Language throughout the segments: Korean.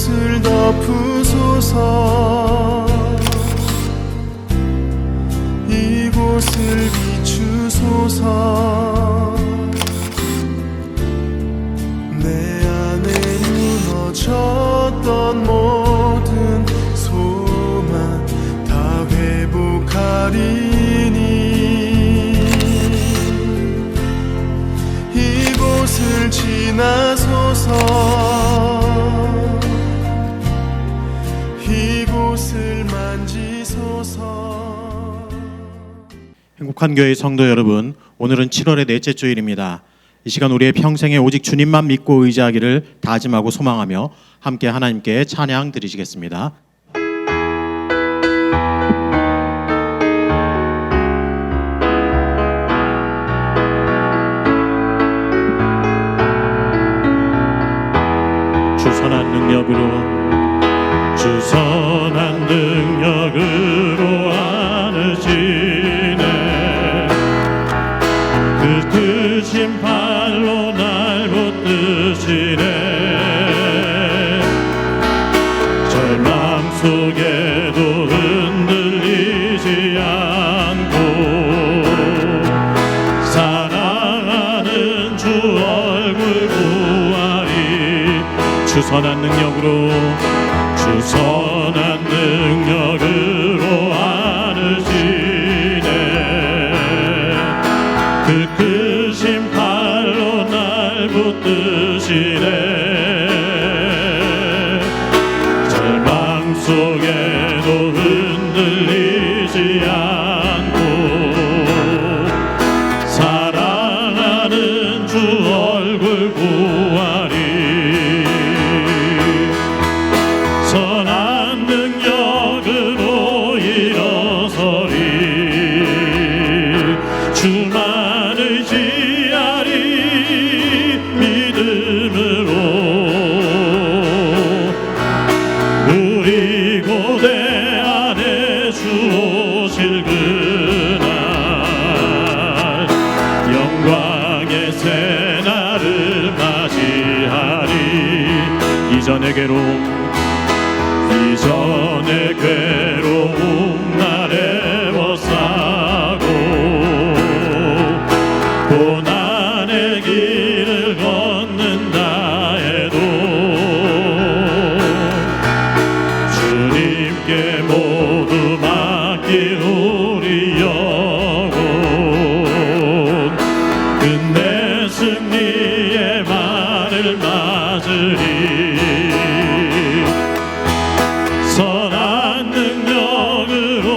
이곳을 덮으소서. 이곳을 비추소서. 내 안에 무너졌던 모든 소망 다 회복하리니 이곳을 지나소서. 이곳을 만지소서. 행복한 교회 성도 여러분, 오늘은 7월의 넷째 주일입니다. 이 시간 우리의 평생에 오직 주님만 믿고 의지하기를 다짐하고 소망하며 함께 하나님께 찬양 드리시겠습니다. 주 선한 능력으로 안으시네. 그 크신 팔로 날 붙드시네. 절망 속에도 흔들리지 않고 사랑하는 주 얼굴 보아리. 주 선한 능력으로 안으시네. 그 크신 팔로 날 붙드시네. 절망 속에도 흔들리지 않고 사랑하는 주 얼굴 보아리. 선한 능력으로 일어서리. 주만 의지하리. 믿음으로 우리 고대 안에 주 오실 그날 영광의 새날을 맞이하리. 이전의 괴로움 날 애워싸고 고난의 길을 걷는다 해도 주님께 모두 맡긴 우리 영혼 끝내 승리의 말을 맞으리. 선한 능력으로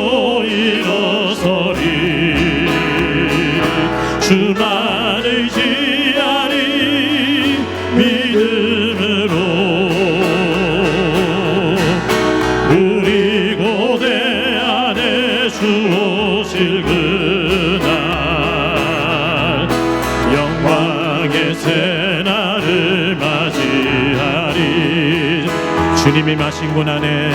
일어서리. 주만 의지하리. 믿음으로 우리 고대 안에 주 오실 그날 영광의 새날을 맞이하리. 주님이 마신 고난에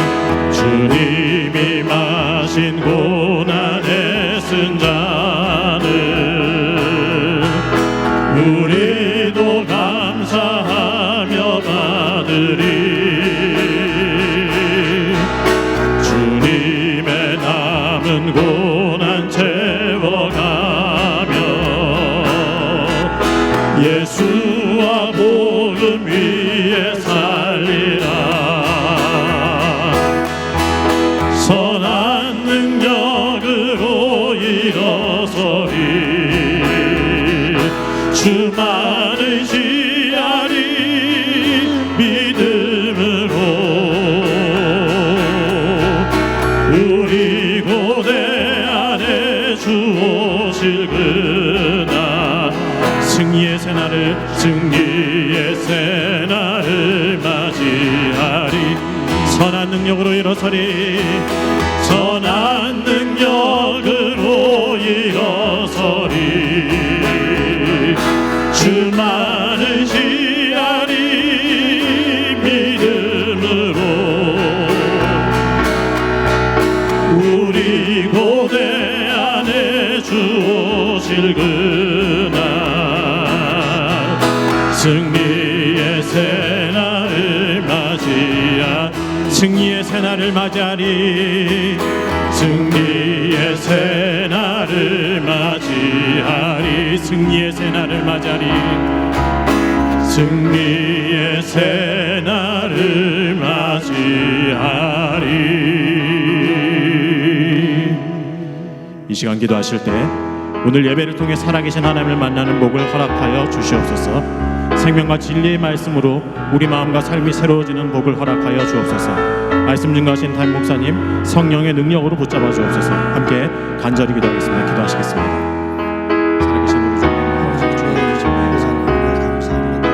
쓴 잔을 우리도 감사하며 받으리. 주님의 남은 고난 채워가며 예수와 복음 위에 살리라. 선한 능력으로 일어서리. 주만 의지하리. 믿음으로 우리 고대 안에 주 오실 그날 승리의 새날을 맞이하리. 선한 능력으로 일어서리. 선한 능력으로 일어서리. 주만 의지하리. 믿음으로 우리 고대 안에 주 오실 그날 승리의 새날을 맞이하리. 승리의 새날을 맞이하리. 승리의 새날을 맞이하리. 승리의 새날을 맞이하리. 승리의 새날을 맞이하리. 이 시간 기도하실 때 오늘 예배를 통해 살아계신 하나님을 만나는 복을 허락하여 주시옵소서. 생명과 진리의 말씀으로 우리 마음과 삶이 새로워지는 복을 허락하여 주옵소서. 말씀 증거하신 담임 목사님 성령의 능력으로 붙잡아 주옵소서. 함께 간절히 기도하겠습니다. 기도하시겠습니다. 살아계신 우리 주 하나님 주의 정말 감사합니다.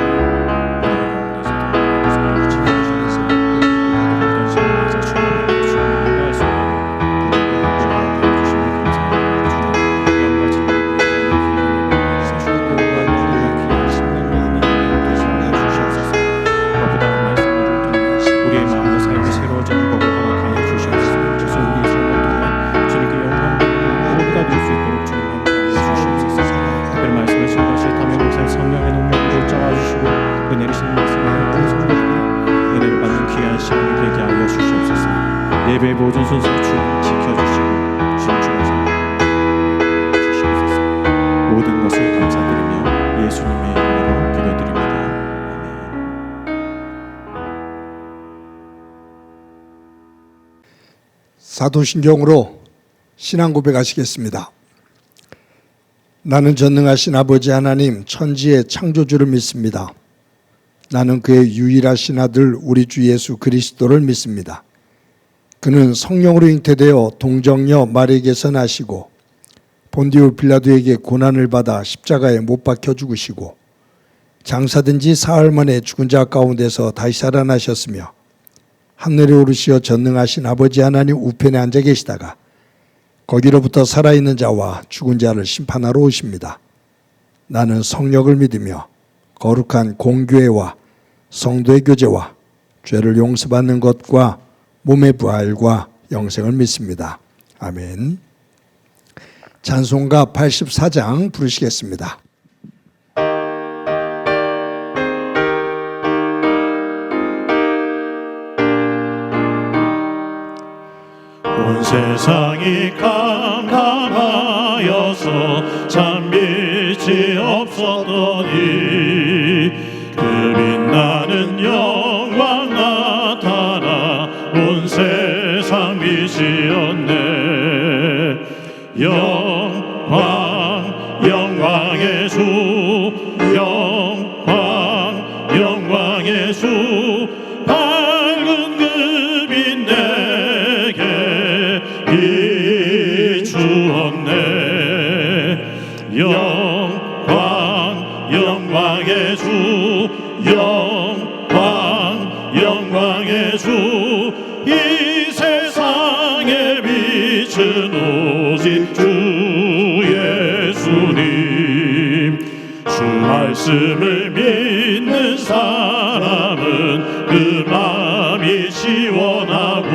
예배의 모든 순서 주님 지켜주시고 주님 중에서 주시옵소서. 모든 것을 감사드리며 예수님의 이름으로 기도드립니다. 아멘. 사도신경으로 신앙 고백하시겠습니다. 나는 전능하신 아버지 하나님 천지의 창조주를 믿습니다. 나는 그의 유일하신 아들 우리 주 예수 그리스도를 믿습니다. 그는 성령으로 잉태되어 동정녀 마리에게서 나시고 본디오 빌라도에게 고난을 받아 십자가에 못 박혀 죽으시고 장사된 지 사흘 만에 죽은 자 가운데서 다시 살아나셨으며 하늘에 오르시어 전능하신 아버지 하나님 우편에 앉아 계시다가 거기로부터 살아있는 자와 죽은 자를 심판하러 오십니다. 나는 성령을 믿으며 거룩한 공교회와 성도의 교제와 죄를 용서받는 것과 몸의 부활과 영생을 믿습니다. 아멘. 찬송가 84장 부르시겠습니다. 온 세상이 캄캄하여서 참 빛이 없었더니 그 빛나는 영광 나타나 온 세상 빛이었네. 영광의 주 영광의 주 밝은 그 빛 내게 비추었네. 영광의 주 영광의 주 이 세상에 빛은 오직 주 예수님. 주 말씀을 믿는 사람은 그 마음이 시원하고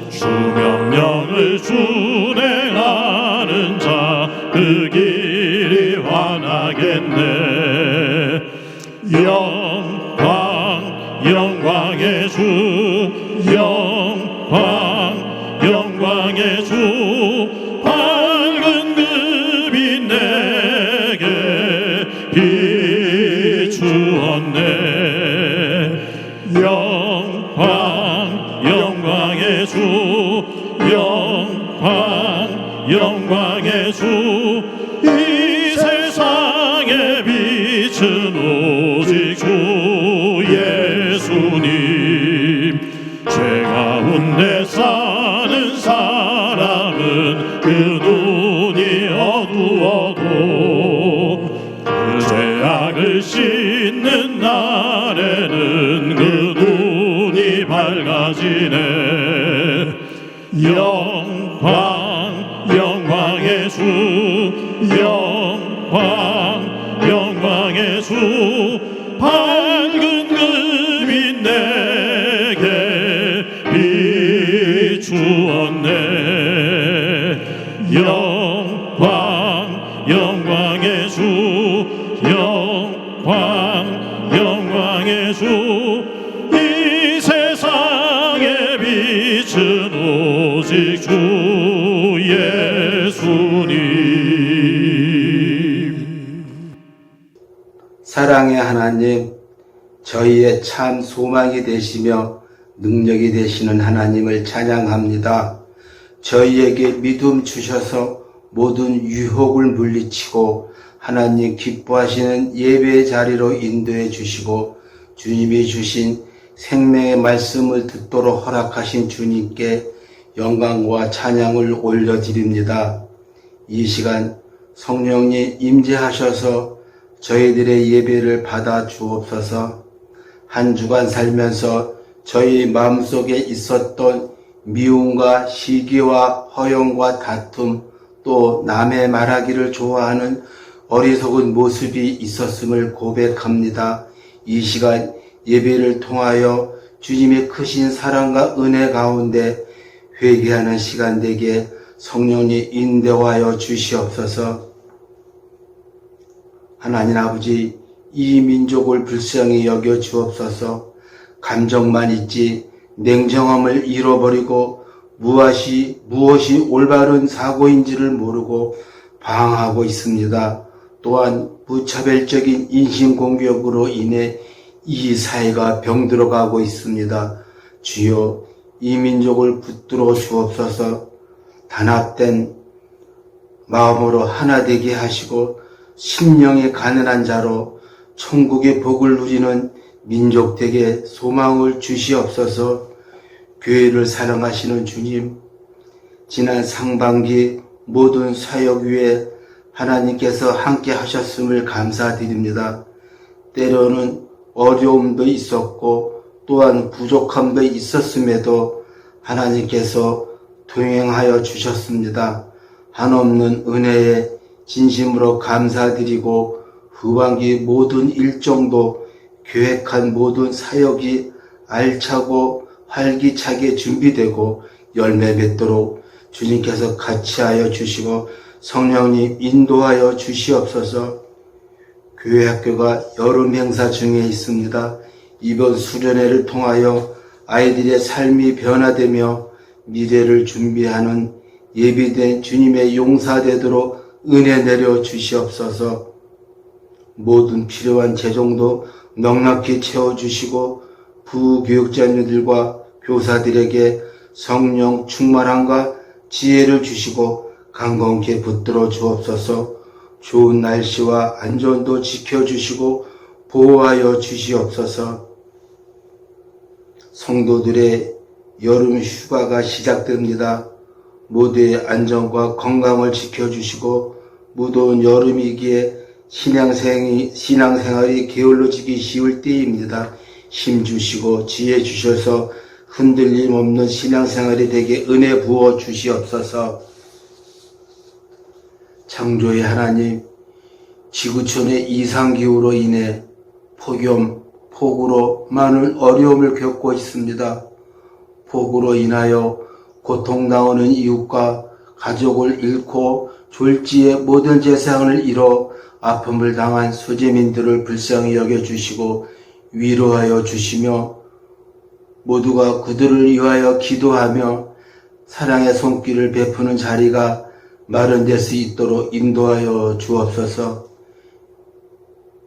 주 명령을 준행하는 자 그 길이 환하겠네. 영광의 주 영광의 주 밝은 그 빛 내게 비추었네. 영광의 주 영광의 주 이 세상에 빛은 오직 주 예수님. 죄 가운데 사는 사람은 그 눈이 어두워도 그 죄악을 씻는 날에는 그 눈이 밝아지네. 영광의 주 영광의 주 밝은 그 빛 내게 비추었네. 영광의 주 영광의 주 이 세상 빛은 오직 주 예수님. 사랑의 하나님, 저희의 참 소망이 되시며 능력이 되시는 하나님을 찬양합니다. 저희에게 믿음 주셔서 모든 유혹을 물리치고 하나님 기뻐하시는 예배의 자리로 인도해 주시고 주님이 주신 생명의 말씀을 듣도록 허락하신 주님께 영광과 찬양을 올려드립니다. 이 시간 성령님 임재하셔서 저희들의 예배를 받아 주옵소서. 한 주간 살면서 저희 마음속에 있었던 미움과 시기와 허영과 다툼, 또 남의 말하기를 좋아하는 어리석은 모습이 있었음을 고백합니다. 이 시간 예배를 통하여 주님의 크신 사랑과 은혜 가운데 회개하는 시간 되게 성령님 인도하여 주시옵소서. 하나님 아버지, 이 민족을 불쌍히 여겨 주옵소서. 감정만 있지 냉정함을 잃어버리고 무엇이 올바른 사고인지를 모르고 방황하고 있습니다. 또한 무차별적인 인신공격으로 인해 이 사회가 병들어가고 있습니다. 주여, 이 민족을 붙들어 주옵소서. 단합된 마음으로 하나 되게 하시고 심령이 가난한 자로 천국의 복을 누리는 민족 되게 소망을 주시옵소서. 교회를 사랑하시는 주님, 지난 상반기 모든 사역 위에 하나님께서 함께 하셨음을 감사드립니다. 때로는 어려움도 있었고 또한 부족함도 있었음에도 하나님께서 동행하여 주셨습니다. 한없는 은혜에 진심으로 감사드리고 후반기 모든 일정도 계획한 모든 사역이 알차고 활기차게 준비되고 열매 맺도록 주님께서 같이 하여 주시고 성령님 인도하여 주시옵소서. 교회 학교가 여름 행사 중에 있습니다. 이번 수련회를 통하여 아이들의 삶이 변화되며 미래를 준비하는 예비된 주님의 용사되도록 은혜 내려 주시옵소서. 모든 필요한 재정도 넉넉히 채워주시고 부교육자님들과 교사들에게 성령 충만함과 지혜를 주시고 강건케 붙들어 주옵소서. 좋은 날씨와 안전도 지켜주시고 보호하여 주시옵소서. 성도들의 여름 휴가가 시작됩니다. 모두의 안전과 건강을 지켜주시고 무더운 여름이기에 신앙생활이 게을러지기 쉬울 때입니다. 힘 주시고 지혜 주셔서 흔들림 없는 신앙생활이 되게 은혜 부어 주시옵소서. 창조의 하나님, 지구촌의 이상기후로 인해 폭우로 많은 어려움을 겪고 있습니다. 폭우로 인하여 고통당하는 이웃과 가족을 잃고 졸지에 모든 재산을 잃어 아픔을 당한 수재민들을 불쌍히 여겨주시고 위로하여 주시며 모두가 그들을 위하여 기도하며 사랑의 손길을 베푸는 자리가 마련될 수 있도록 인도하여 주옵소서.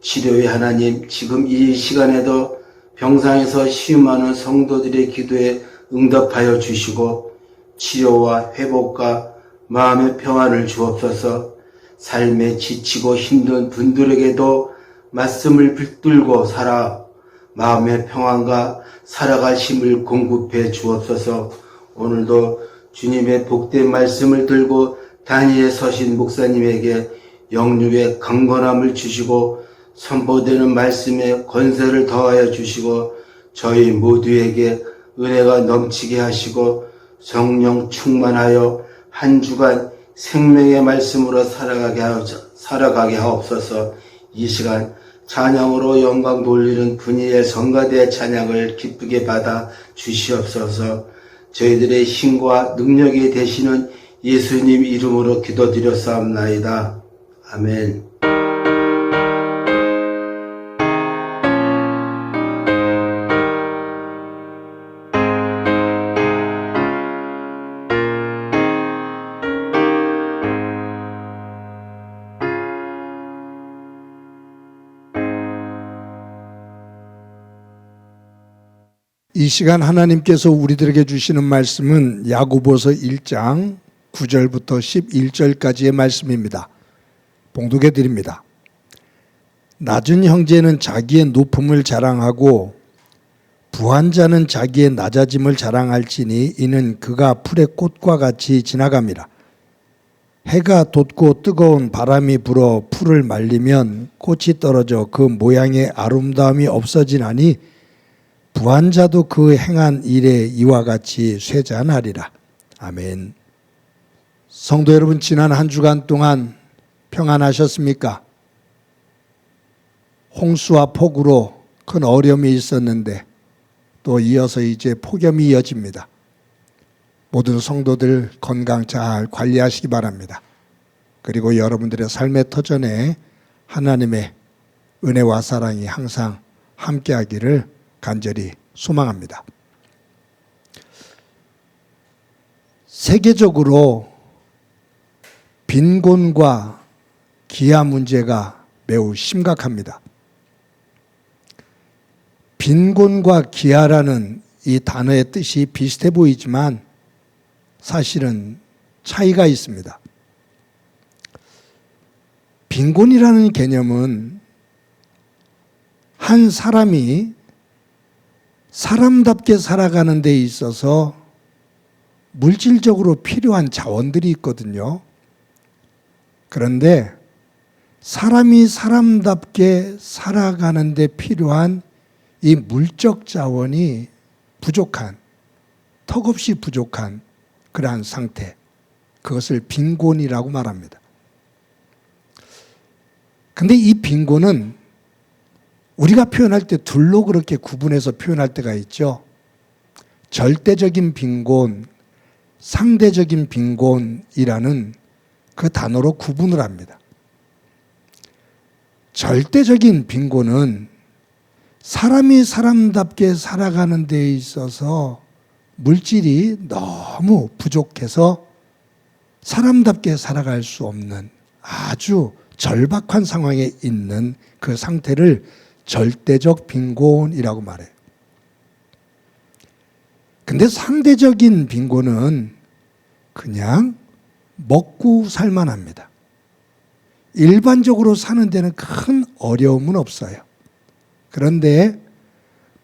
치료의 하나님, 지금 이 시간에도 병상에서 시음하는 성도들의 기도에 응답하여 주시고 치료와 회복과 마음의 평안을 주옵소서. 삶에 지치고 힘든 분들에게도 말씀을 붙들고 살아 마음의 평안과 살아갈 힘을 공급해 주옵소서. 오늘도 주님의 복된 말씀을 들고 단위에 서신 목사님에게 영육의 강건함을 주시고 선포되는 말씀에 권세를 더하여 주시고 저희 모두에게 은혜가 넘치게 하시고 성령 충만하여 한 주간 생명의 말씀으로 살아가게 하옵소서. 이 시간 찬양으로 영광 돌리는 분이의 성가대 찬양을 기쁘게 받아 주시옵소서. 저희들의 힘과 능력이 되시는 예수님 이름으로 기도드렸사옵나이다. 아멘. 이 시간 하나님께서 우리들에게 주시는 말씀은 야고보서 1장 9절부터 11절까지의 말씀입니다. 봉독해 드립니다. 낮은 형제는 자기의 높음을 자랑하고 부한 자는 자기의 낮아짐을 자랑할지니 이는 그가 풀의 꽃과 같이 지나갑니다. 해가 돋고 뜨거운 바람이 불어 풀을 말리면 꽃이 떨어져 그 모양의 아름다움이 없어지나니 부한 자도 그 행한 일에 이와 같이 쇠잔하리라. 아멘. 성도 여러분, 지난 한 주간 동안 평안하셨습니까? 홍수와 폭우로 큰 어려움이 있었는데 또 이어서 이제 폭염이 이어집니다. 모든 성도들 건강 잘 관리하시기 바랍니다. 그리고 여러분들의 삶의 터전에 하나님의 은혜와 사랑이 항상 함께하기를 간절히 소망합니다. 세계적으로 빈곤과 기아 문제가 매우 심각합니다. 빈곤과 기아라는 이 단어의 뜻이 비슷해 보이지만 사실은 차이가 있습니다. 빈곤이라는 개념은 한 사람이 사람답게 살아가는 데 있어서 물질적으로 필요한 자원들이 있거든요. 그런데 사람이 사람답게 살아가는 데 필요한 이 물적 자원이 부족한, 턱없이 부족한 그러한 상태, 그것을 빈곤이라고 말합니다. 근데 이 빈곤은 우리가 표현할 때 둘로 그렇게 구분해서 표현할 때가 있죠. 절대적인 빈곤, 상대적인 빈곤이라는 그 단어로 구분을 합니다. 절대적인 빈곤은 사람이 사람답게 살아가는 데 있어서 물질이 너무 부족해서 사람답게 살아갈 수 없는 아주 절박한 상황에 있는 그 상태를 절대적 빈곤이라고 말해요. 근데 상대적인 빈곤은 그냥 먹고 살만합니다. 일반적으로 사는 데는 큰 어려움은 없어요. 그런데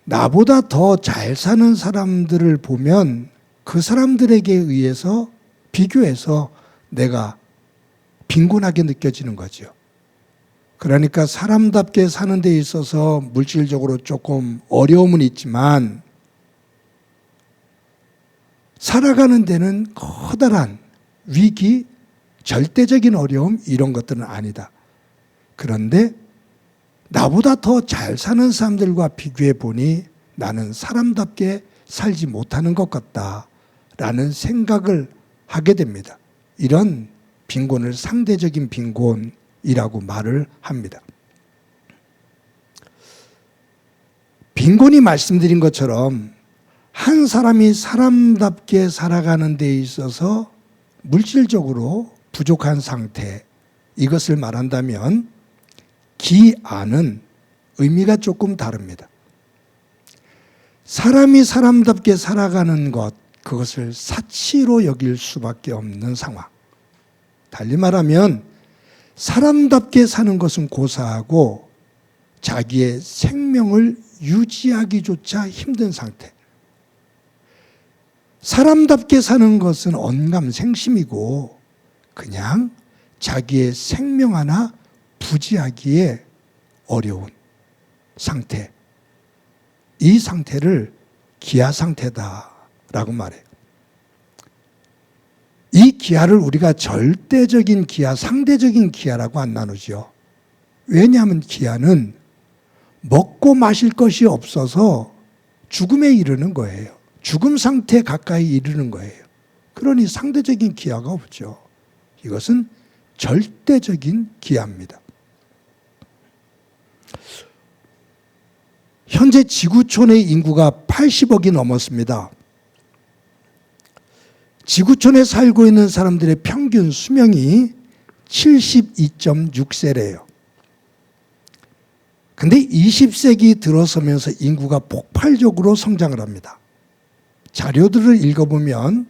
나보다 더 잘 사는 사람들을 보면 그 사람들에게 의해서 비교해서 내가 빈곤하게 느껴지는 거죠. 그러니까 사람답게 사는 데 있어서 물질적으로 조금 어려움은 있지만 살아가는 데는 커다란 위기, 절대적인 어려움 이런 것들은 아니다. 그런데 나보다 더 잘 사는 사람들과 비교해 보니 나는 사람답게 살지 못하는 것 같다라는 생각을 하게 됩니다. 이런 빈곤을 상대적인 빈곤이라고 말을 합니다. 빈곤이 말씀드린 것처럼 한 사람이 사람답게 살아가는 데 있어서 물질적으로 부족한 상태, 이것을 말한다면 기아는 의미가 조금 다릅니다. 사람이 사람답게 살아가는 것, 그것을 사치로 여길 수밖에 없는 상황. 달리 말하면 사람답게 사는 것은 고사하고 자기의 생명을 유지하기조차 힘든 상태. 사람답게 사는 것은 언감생심이고 그냥 자기의 생명 하나 부지하기에 어려운 상태. 이 상태를 기아 상태다라고 말해요. 이 기아를 우리가 절대적인 기아, 상대적인 기아라고 안 나누죠. 왜냐하면 기아는 먹고 마실 것이 없어서 죽음에 이르는 거예요. 죽음 상태에 가까이 이르는 거예요. 그러니 상대적인 기아가 없죠. 이것은 절대적인 기아입니다. 현재 지구촌의 인구가 80억이 넘었습니다. 지구촌에 살고 있는 사람들의 평균 수명이 72.6세래요. 근데 20세기 들어서면서 인구가 폭발적으로 성장을 합니다. 자료들을 읽어보면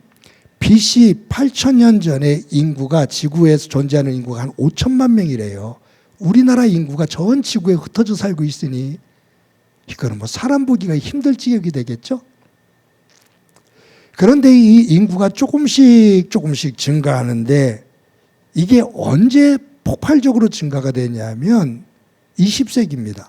BC 8천년 전에 인구가 지구에서 존재하는 인구가 한 5천만 명이래요. 우리나라 인구가 전 지구에 흩어져 살고 있으니 이거는 뭐 사람 보기가 힘들 지역이 되겠죠? 그런데 이 인구가 조금씩 증가하는데 이게 언제 폭발적으로 증가가 되냐면 20세기입니다.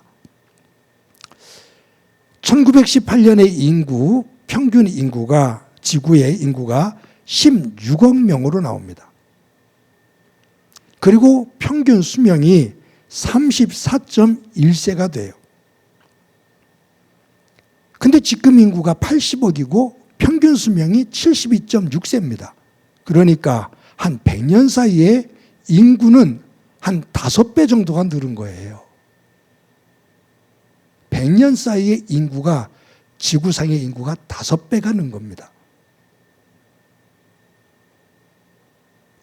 1918년에 평균 인구가, 지구의 인구가 16억 명으로 나옵니다. 그리고 평균 수명이 34.1세가 돼요. 근데 지금 인구가 80억이고 평균 수명이 72.6세입니다. 그러니까 한 100년 사이에 인구는 한 5배 정도가 늘은 거예요. 100년 사이에 인구가, 지구상의 인구가 5배가 는 겁니다.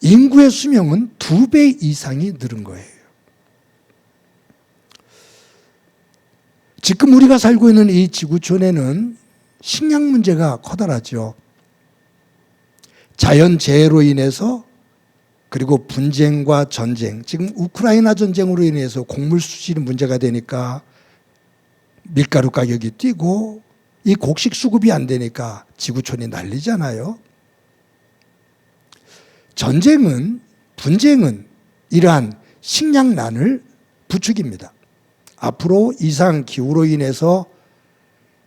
인구의 수명은 2배 이상이 늘은 거예요. 지금 우리가 살고 있는 이 지구촌에는 식량 문제가 커다랗죠. 자연재해로 인해서, 그리고 분쟁과 전쟁, 지금 우크라이나 전쟁으로 인해서 곡물 수질이 문제가 되니까 밀가루 가격이 뛰고 이 곡식 수급이 안 되니까 지구촌이 난리잖아요. 분쟁은 이러한 식량난을 부추깁니다. 앞으로 이상 기후로 인해서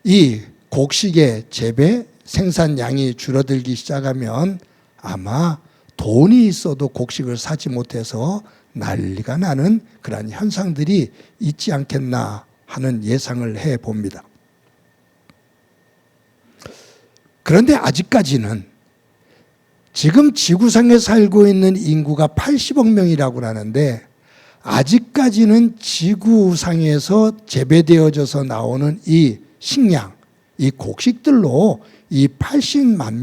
이 곡식의 재배, 생산량이 줄어들기 시작하면 아마 돈이 있어도 곡식을 사지 못해서 난리가 나는 그런 현상들이 있지 않겠나 하는 예상을 해봅니다. 그런데 아직까지는 지금 지구상에 살고 있는 인구가 80억 명이라고 하는데 아직까지는 지구상에서 재배되어져서 나오는 이 식량, 이 곡식들로 이 80억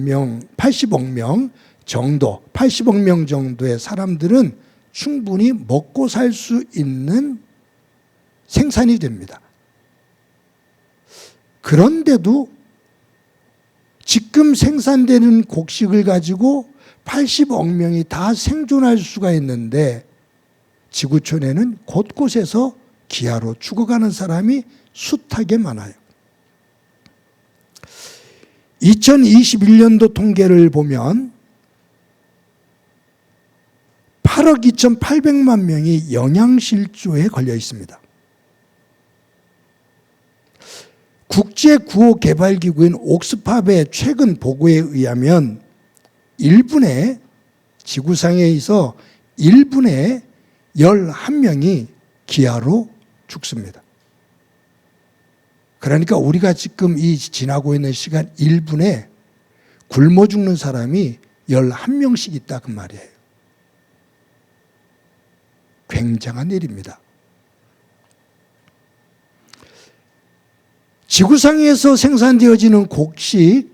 명 정도, 80억 명 정도의 사람들은 충분히 먹고 살 수 있는 생산이 됩니다. 그런데도 지금 생산되는 곡식을 가지고 80억 명이 다 생존할 수가 있는데 지구촌에는 곳곳에서 기아로 죽어가는 사람이 숱하게 많아요. 2021년도 통계를 보면 8억 2,800만 명이 영양실조에 걸려 있습니다. 국제구호개발기구인 옥스팝의 최근 보고에 의하면 지구상에서 1분에 11명이 기아로 죽습니다. 그러니까 우리가 지금 지나고 있는 시간 1분에 굶어 죽는 사람이 11명씩 있다 그 말이에요. 굉장한 일입니다. 지구상에서 생산되어지는 곡식,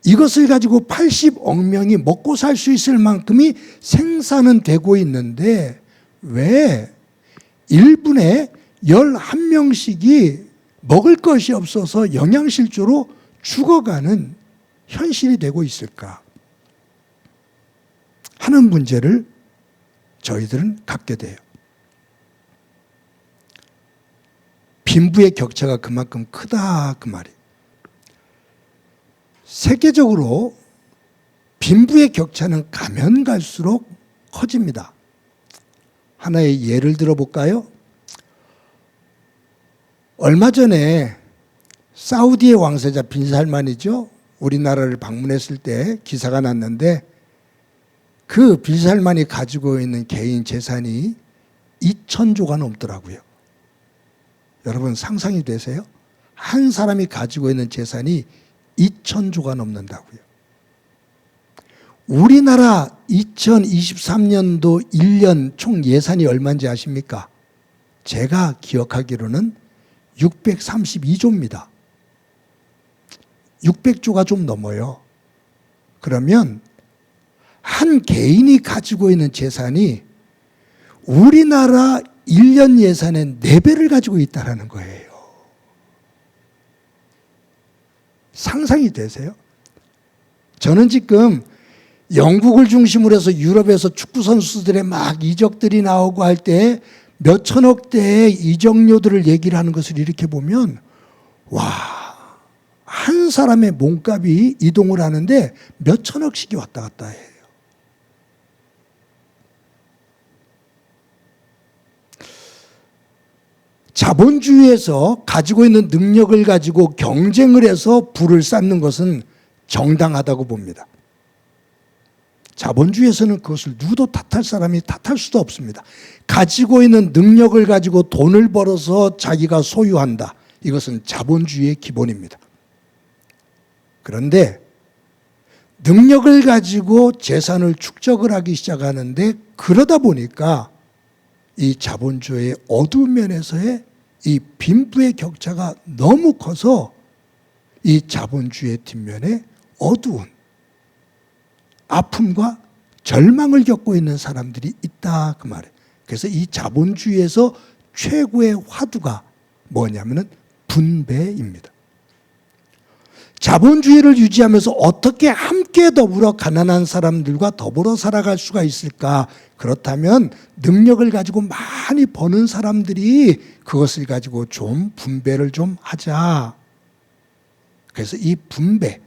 이것을 가지고 80억 명이 먹고 살 수 있을 만큼이 생산은 되고 있는데 왜 1분에 11명씩이 먹을 것이 없어서 영양실조로 죽어가는 현실이 되고 있을까 하는 문제를 저희들은 갖게 돼요. 빈부의 격차가 그만큼 크다 그 말이에요. 세계적으로 빈부의 격차는 가면 갈수록 커집니다. 하나의 예를 들어볼까요? 얼마 전에 사우디의 왕세자 빈살만이죠. 우리나라를 방문했을 때 기사가 났는데 그 빈살만이 가지고 있는 개인 재산이 2,000조가 넘더라고요. 여러분 상상이 되세요? 한 사람이 가지고 있는 재산이 2,000조가 넘는다고요. 우리나라 2023년도 1년 총 예산이 얼마인지 아십니까? 제가 기억하기로는 632조입니다. 600조가 좀 넘어요. 그러면 한 개인이 가지고 있는 재산이 우리나라 1년 예산의 4배를 가지고 있다는 거예요. 상상이 되세요? 저는 지금 영국을 중심으로 해서 유럽에서 축구 선수들의 막 이적들이 나오고 할 때 몇 천억대의 이적료들을 얘기를 하는 것을 이렇게 보면 와, 한 사람의 몸값이 이동을 하는데 몇 천억씩이 왔다 갔다 해요. 자본주의에서 가지고 있는 능력을 가지고 경쟁을 해서 부를 쌓는 것은 정당하다고 봅니다. 자본주의에서는 그것을 누구도 탓할 사람이 탓할 수도 없습니다. 가지고 있는 능력을 가지고 돈을 벌어서 자기가 소유한다. 이것은 자본주의의 기본입니다. 그런데 능력을 가지고 재산을 축적을 하기 시작하는데 그러다 보니까 이 자본주의의 어두운 면에서의 이 빈부의 격차가 너무 커서 이 자본주의의 뒷면에 어두운 아픔과 절망을 겪고 있는 사람들이 있다 그 말이에요. 그래서 이 자본주의에서 최고의 화두가 뭐냐면은 분배입니다. 자본주의를 유지하면서 어떻게 함께 더불어 가난한 사람들과 더불어 살아갈 수가 있을까? 그렇다면 능력을 가지고 많이 버는 사람들이 그것을 가지고 좀 분배를 좀 하자. 그래서 이 분배,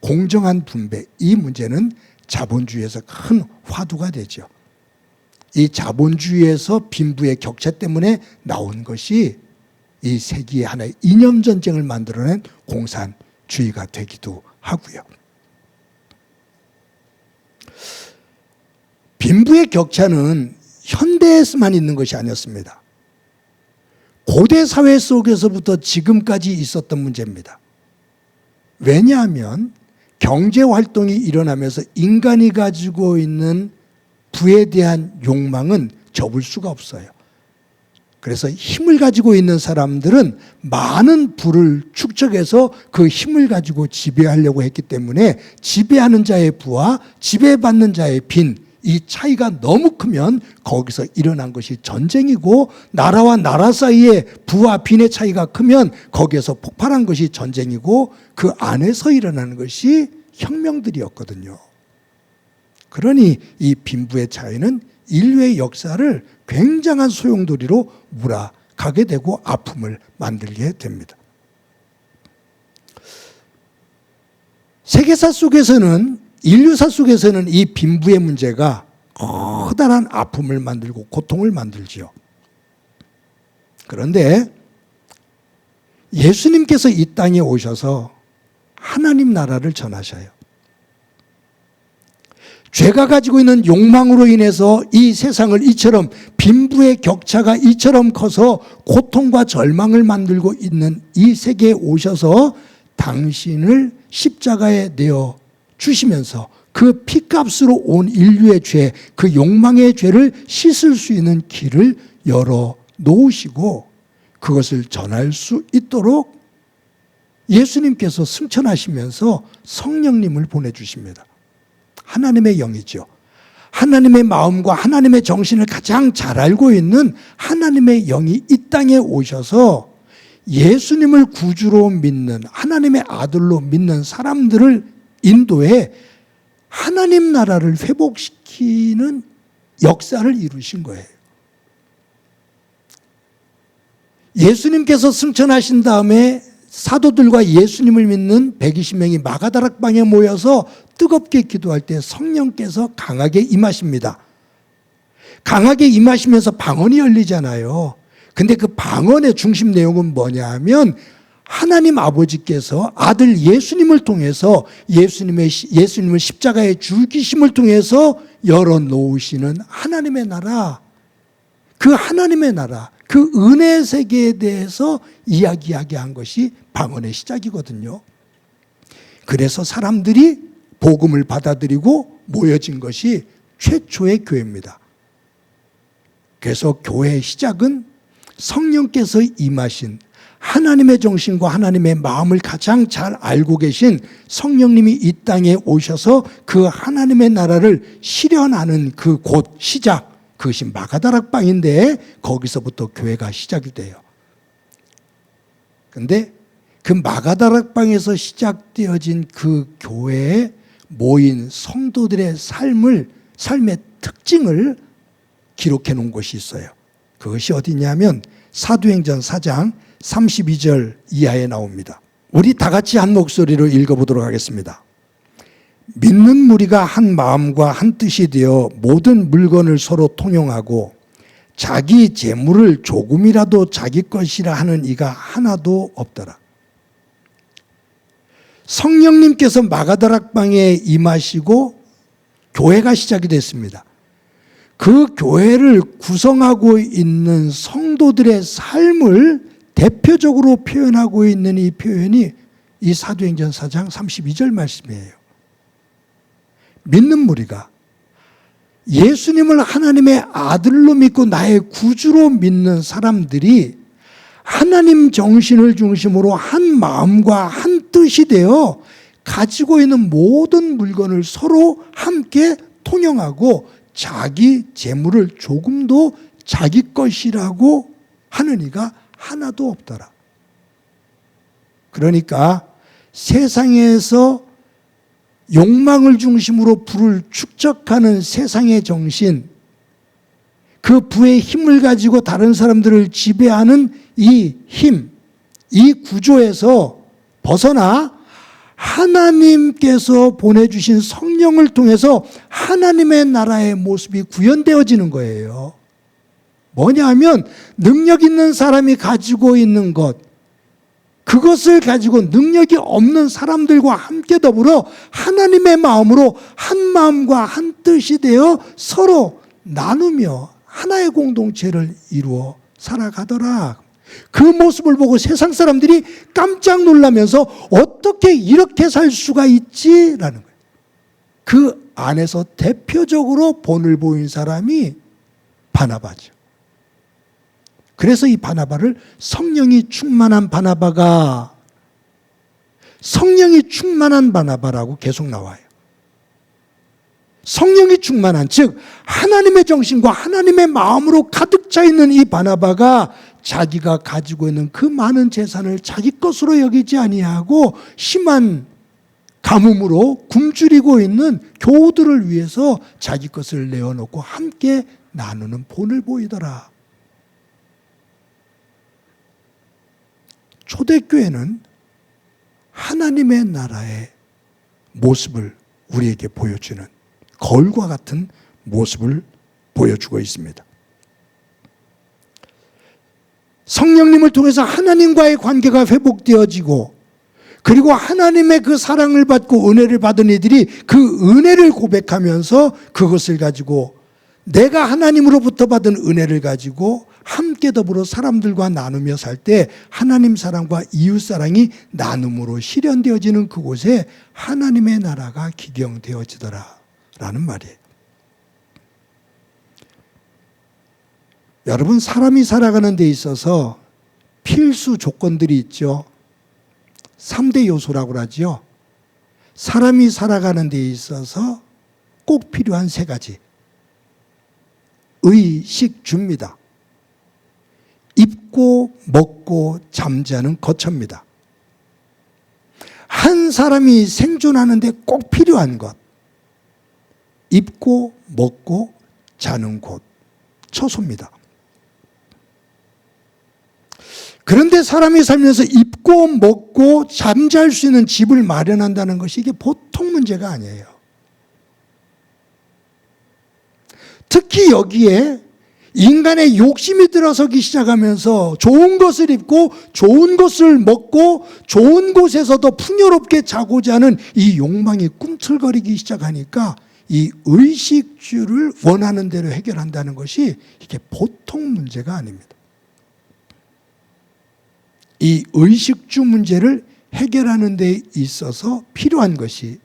공정한 분배, 이 문제는 자본주의에서 큰 화두가 되죠. 이 자본주의에서 빈부의 격차 때문에 나온 것이 이 세기의 하나의 이념전쟁을 만들어낸 공산주의가 되기도 하고요. 빈부의 격차는 현대에서만 있는 것이 아니었습니다. 고대 사회 속에서부터 지금까지 있었던 문제입니다. 왜냐하면 경제활동이 일어나면서 인간이 가지고 있는 부에 대한 욕망은 접을 수가 없어요. 그래서 힘을 가지고 있는 사람들은 많은 부를 축적해서 그 힘을 가지고 지배하려고 했기 때문에 지배하는 자의 부와 지배받는 자의 빈, 이 차이가 너무 크면 거기서 일어난 것이 전쟁이고 나라와 나라 사이에 부와 빈의 차이가 크면 거기에서 폭발한 것이 전쟁이고 그 안에서 일어나는 것이 혁명들이었거든요. 그러니 이 빈부의 차이는 인류의 역사를 굉장한 소용돌이로 몰아가게 되고 아픔을 만들게 됩니다. 세계사 속에서는 인류사 속에서는 이 빈부의 문제가 커다란 아픔을 만들고 고통을 만들지요. 그런데 예수님께서 이 땅에 오셔서 하나님 나라를 전하셔요. 죄가 가지고 있는 욕망으로 인해서 이 세상을 이처럼 빈부의 격차가 이처럼 커서 고통과 절망을 만들고 있는 이 세계에 오셔서 당신을 십자가에 내어 주시면서 그 피값으로 온 인류의 죄, 그 욕망의 죄를 씻을 수 있는 길을 열어 놓으시고 그것을 전할 수 있도록 예수님께서 승천하시면서 성령님을 보내주십니다. 하나님의 영이죠. 하나님의 마음과 하나님의 정신을 가장 잘 알고 있는 하나님의 영이 이 땅에 오셔서 예수님을 구주로 믿는 하나님의 아들로 믿는 사람들을 인도해 하나님 나라를 회복시키는 역사를 이루신 거예요. 예수님께서 승천하신 다음에 사도들과 예수님을 믿는 120명이 마가다락방에 모여서 뜨겁게 기도할 때 성령께서 강하게 임하십니다. 강하게 임하시면서 방언이 열리잖아요. 근데 그 방언의 중심 내용은 뭐냐 하면 하나님 아버지께서 아들 예수님을 통해서 예수님을 십자가에 죽이심을 통해서 열어놓으시는 하나님의 나라, 그 하나님의 나라, 그 은혜의 세계에 대해서 이야기하게 한 것이 방언의 시작이거든요. 그래서 사람들이 복음을 받아들이고 모여진 것이 최초의 교회입니다. 그래서 교회의 시작은 성령께서 임하신 하나님의 정신과 하나님의 마음을 가장 잘 알고 계신 성령님이 이 땅에 오셔서 그 하나님의 나라를 실현하는 그 곳 시작, 그것이 마가다락방인데 거기서부터 교회가 시작이 돼요. 근데 그 마가다락방에서 시작되어진 그 교회에 모인 성도들의 삶의 특징을 기록해 놓은 것이 있어요. 그것이 어디냐면 사도행전 4장 32절 이하에 나옵니다. 우리 다 같이 한 목소리로 읽어보도록 하겠습니다. 믿는 무리가 한 마음과 한 뜻이 되어 모든 물건을 서로 통용하고 자기 재물을 조금이라도 자기 것이라 하는 이가 하나도 없더라. 성령님께서 마가다락방에 임하시고 교회가 시작이 됐습니다. 그 교회를 구성하고 있는 성도들의 삶을 대표적으로 표현하고 있는 이 표현이 이 사도행전 4장 32절 말씀이에요. 믿는 무리가 예수님을 하나님의 아들로 믿고 나의 구주로 믿는 사람들이 하나님 정신을 중심으로 한 마음과 한 뜻이 되어 가지고 있는 모든 물건을 서로 함께 통용하고 자기 재물을 조금도 자기 것이라고 하는 이가 하나도 없더라. 그러니까 세상에서 욕망을 중심으로 부를 축적하는 세상의 정신, 그 부의 힘을 가지고 다른 사람들을 지배하는 이 힘, 이 구조에서 벗어나 하나님께서 보내주신 성령을 통해서 하나님의 나라의 모습이 구현되어지는 거예요. 뭐냐 하면 능력 있는 사람이 가지고 있는 것, 그것을 가지고 능력이 없는 사람들과 함께 더불어 하나님의 마음으로 한 마음과 한 뜻이 되어 서로 나누며 하나의 공동체를 이루어 살아가더라. 그 모습을 보고 세상 사람들이 깜짝 놀라면서 어떻게 이렇게 살 수가 있지라는 거예요. 그 안에서 대표적으로 본을 보인 사람이 바나바죠. 그래서 이 바나바를 성령이 충만한 바나바가, 성령이 충만한 바나바라고 계속 나와요. 성령이 충만한, 즉 하나님의 정신과 하나님의 마음으로 가득 차 있는 이 바나바가 자기가 가지고 있는 그 많은 재산을 자기 것으로 여기지 아니하고 심한 가뭄으로 굶주리고 있는 교우들을 위해서 자기 것을 내어놓고 함께 나누는 본을 보이더라. 초대교회는 하나님의 나라의 모습을 우리에게 보여주는 거울과 같은 모습을 보여주고 있습니다. 성령님을 통해서 하나님과의 관계가 회복되어지고, 그리고 하나님의 그 사랑을 받고 은혜를 받은 이들이 그 은혜를 고백하면서 그것을 가지고 내가 하나님으로부터 받은 은혜를 가지고 함께 더불어 사람들과 나누며 살 때 하나님 사랑과 이웃 사랑이 나눔으로 실현되어지는 그곳에 하나님의 나라가 기경되어지더라 라는 말이에요. 여러분, 사람이 살아가는 데 있어서 필수 조건들이 있죠. 3대 요소라고 하죠. 사람이 살아가는 데 있어서 꼭 필요한 3가지. 의식주입니다. 입고 먹고 잠자는 거처입니다. 한 사람이 생존하는데 꼭 필요한 것. 입고 먹고 자는 곳, 처소입니다. 그런데 사람이 살면서 입고 먹고 잠잘 수 있는 집을 마련한다는 것이 이게 보통 문제가 아니에요. 특히 여기에 인간의 욕심이 들어서기 시작하면서 좋은 것을 입고 좋은 것을 먹고 좋은 곳에서도 풍요롭게 자고자 하는 이 욕망이 꿈틀거리기 시작하니까 이 의식주를 원하는 대로 해결한다는 것이 이게 보통 문제가 아닙니다. 이 의식주 문제를 해결하는 데 있어서 필요한 것이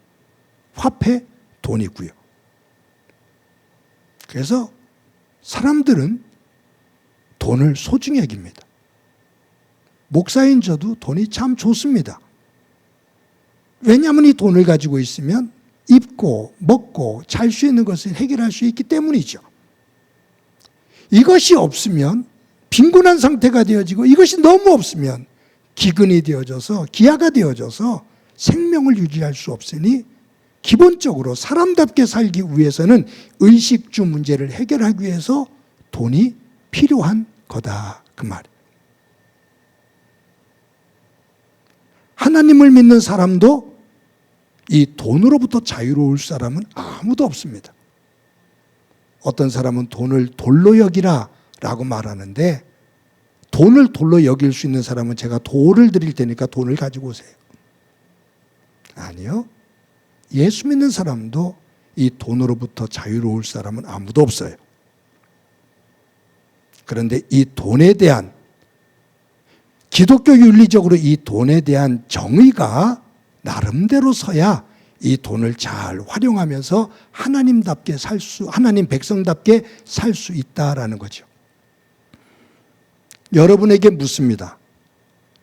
화폐, 돈이고요. 그래서 사람들은 돈을 소중히 여깁니다. 목사인 저도 돈이 참 좋습니다. 왜냐하면 이 돈을 가지고 있으면 입고 먹고 잘 수 있는 것을 해결할 수 있기 때문이죠. 이것이 없으면 빈곤한 상태가 되어지고 이것이 너무 없으면 기근이 되어져서 기아가 되어져서 생명을 유지할 수 없으니 기본적으로 사람답게 살기 위해서는 의식주 문제를 해결하기 위해서 돈이 필요한 거다 그 말이에요. 하나님을 믿는 사람도 이 돈으로부터 자유로울 사람은 아무도 없습니다. 어떤 사람은 돈을 돌로 여기라 라고 말하는데 돈을 돌로 여길 수 있는 사람은 제가 돌을 드릴 테니까 돈을 가지고 오세요. 아니요. 예수 믿는 사람도 이 돈으로부터 자유로울 사람은 아무도 없어요. 그런데 이 돈에 대한 기독교 윤리적으로 이 돈에 대한 정의가 나름대로 서야 이 돈을 잘 활용하면서 하나님답게 하나님 백성답게 살 수 있다라는 거죠. 여러분에게 묻습니다.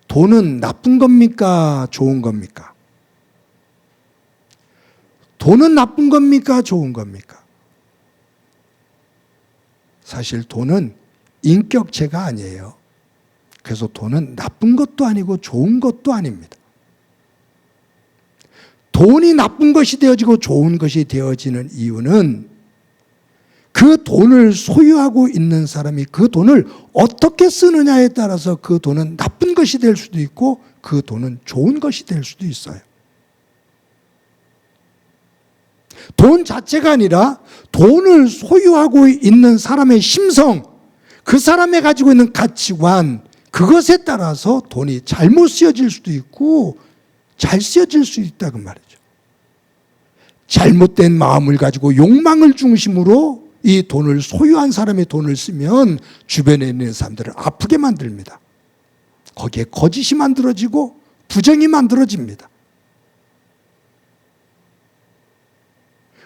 돈은 나쁜 겁니까? 좋은 겁니까? 돈은 나쁜 겁니까? 좋은 겁니까? 사실 돈은 인격체가 아니에요. 그래서 돈은 나쁜 것도 아니고 좋은 것도 아닙니다. 돈이 나쁜 것이 되어지고 좋은 것이 되어지는 이유는 그 돈을 소유하고 있는 사람이 그 돈을 어떻게 쓰느냐에 따라서 그 돈은 나쁜 것이 될 수도 있고 그 돈은 좋은 것이 될 수도 있어요. 돈 자체가 아니라 돈을 소유하고 있는 사람의 심성, 그 사람이 가지고 있는 가치관, 그것에 따라서 돈이 잘못 쓰여질 수도 있고 잘 쓰여질 수 있다 그 말이죠. 잘못된 마음을 가지고 욕망을 중심으로 이 돈을 소유한 사람의 돈을 쓰면 주변에 있는 사람들을 아프게 만듭니다. 거기에 거짓이 만들어지고 부정이 만들어집니다.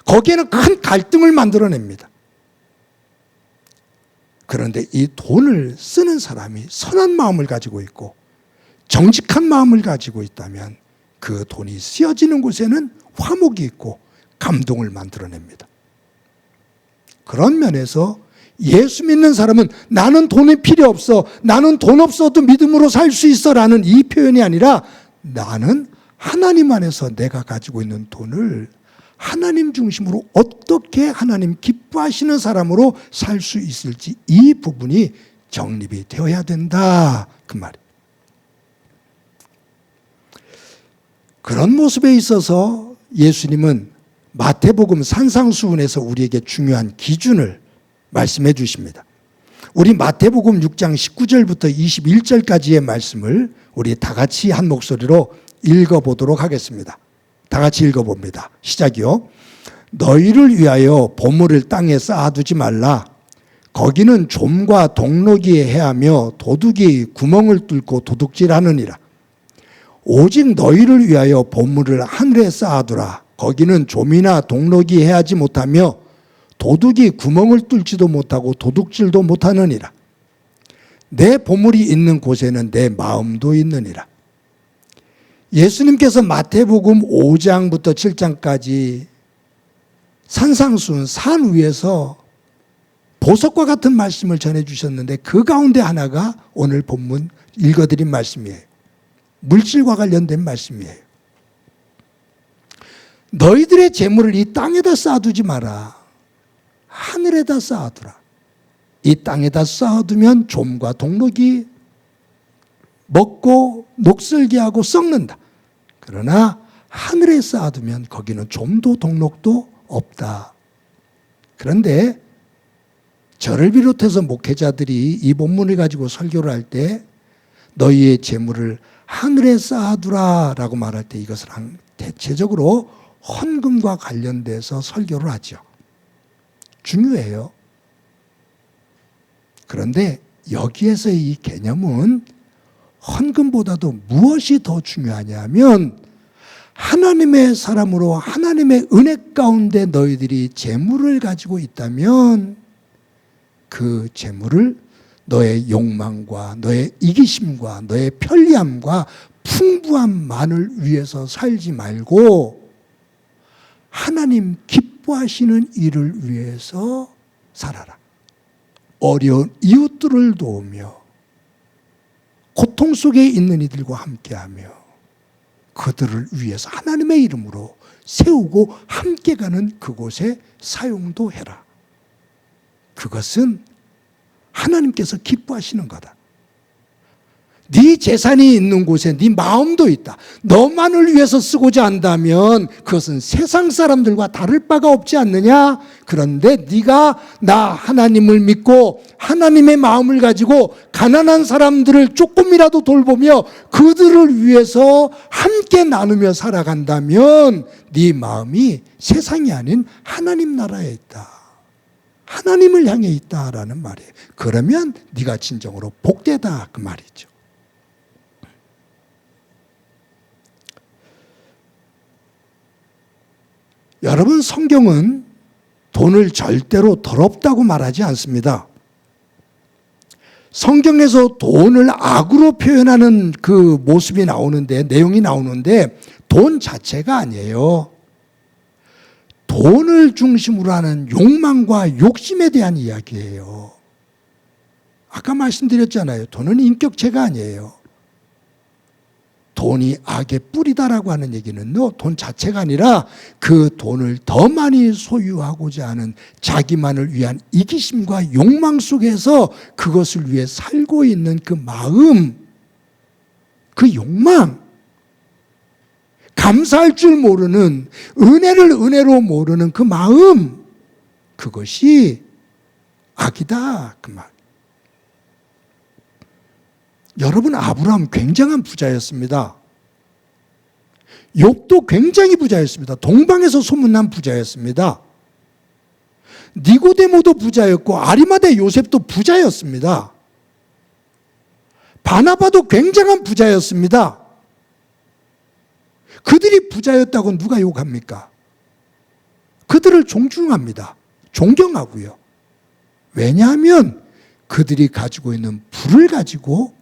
거기에는 큰 갈등을 만들어냅니다. 그런데 이 돈을 쓰는 사람이 선한 마음을 가지고 있고 정직한 마음을 가지고 있다면 그 돈이 쓰여지는 곳에는 화목이 있고 감동을 만들어냅니다. 그런 면에서 예수 믿는 사람은 나는 돈이 필요 없어, 나는 돈 없어도 믿음으로 살 수 있어 라는 이 표현이 아니라 나는 하나님 안에서 내가 가지고 있는 돈을 하나님 중심으로 어떻게 하나님 기뻐하시는 사람으로 살 수 있을지 이 부분이 정립이 되어야 된다 그 말이에요. 그런 모습에 있어서 예수님은 마태복음 산상수훈에서 우리에게 중요한 기준을 말씀해 주십니다. 우리 마태복음 6장 19절부터 21절까지의 말씀을 우리 다 같이 한 목소리로 읽어보도록 하겠습니다. 다 같이 읽어봅니다. 시작이요. 너희를 위하여 보물을 땅에 쌓아두지 말라. 거기는 좀과 동록이 해하며 도둑이 구멍을 뚫고 도둑질하느니라. 오직 너희를 위하여 보물을 하늘에 쌓아두라. 거기는 좀이나 동록이 해하지 못하며 도둑이 구멍을 뚫지도 못하고 도둑질도 못하느니라. 내 보물이 있는 곳에는 내 마음도 있느니라. 예수님께서 마태복음 5장부터 7장까지 산상수훈 산 위에서 보석과 같은 말씀을 전해주셨는데 그 가운데 하나가 오늘 본문 읽어드린 말씀이에요. 물질과 관련된 말씀이에요. 너희들의 재물을 이 땅에다 쌓아두지 마라. 하늘에다 쌓아두라. 이 땅에다 쌓아두면 좀과 동록이 먹고 녹슬게 하고 썩는다. 그러나 하늘에 쌓아두면 거기는 좀도 동록도 없다. 그런데 저를 비롯해서 목회자들이 이 본문을 가지고 설교를 할 때 너희의 재물을 하늘에 쌓아두라 라고 말할 때 이것을 대체적으로 헌금과 관련돼서 설교를 하죠. 중요해요. 그런데 여기에서의 이 개념은 헌금보다도 무엇이 더 중요하냐면 하나님의 사람으로 하나님의 은혜 가운데 너희들이 재물을 가지고 있다면 그 재물을 너의 욕망과 너의 이기심과 너의 편리함과 풍부함만을 위해서 살지 말고 하나님 기뻐하시는 일을 위해서 살아라. 어려운 이웃들을 도우며 고통 속에 있는 이들과 함께하며 그들을 위해서 하나님의 이름으로 세우고 함께 가는 그곳에 사용도 해라. 그것은 하나님께서 기뻐하시는 거다. 네 재산이 있는 곳에 네 마음도 있다. 너만을 위해서 쓰고자 한다면 그것은 세상 사람들과 다를 바가 없지 않느냐? 그런데 네가 나 하나님을 믿고 하나님의 마음을 가지고 가난한 사람들을 조금이라도 돌보며 그들을 위해서 함께 나누며 살아간다면 네 마음이 세상이 아닌 하나님 나라에 있다. 하나님을 향해 있다라는 말이에요. 그러면 네가 진정으로 복되다 그 말이죠. 여러분, 성경은 돈을 절대로 더럽다고 말하지 않습니다. 성경에서 돈을 악으로 표현하는 그 모습이 나오는데, 내용이 나오는데 돈 자체가 아니에요. 돈을 중심으로 하는 욕망과 욕심에 대한 이야기예요. 아까 말씀드렸잖아요. 돈은 인격체가 아니에요. 돈이 악의 뿌리다라고 하는 얘기는요, 돈 자체가 아니라 그 돈을 더 많이 소유하고자 하는 자기만을 위한 이기심과 욕망 속에서 그것을 위해 살고 있는 그 마음, 그 욕망, 감사할 줄 모르는, 은혜를 은혜로 모르는 그 마음, 그것이 악이다 그 말. 여러분, 아브라함 굉장한 부자였습니다. 욥도 굉장히 부자였습니다. 동방에서 소문난 부자였습니다. 니고데모도 부자였고 아리마대 요셉도 부자였습니다. 바나바도 굉장한 부자였습니다. 그들이 부자였다고 누가 욕합니까? 그들을 존중합니다. 존경하고요. 왜냐하면 그들이 가지고 있는 부를 가지고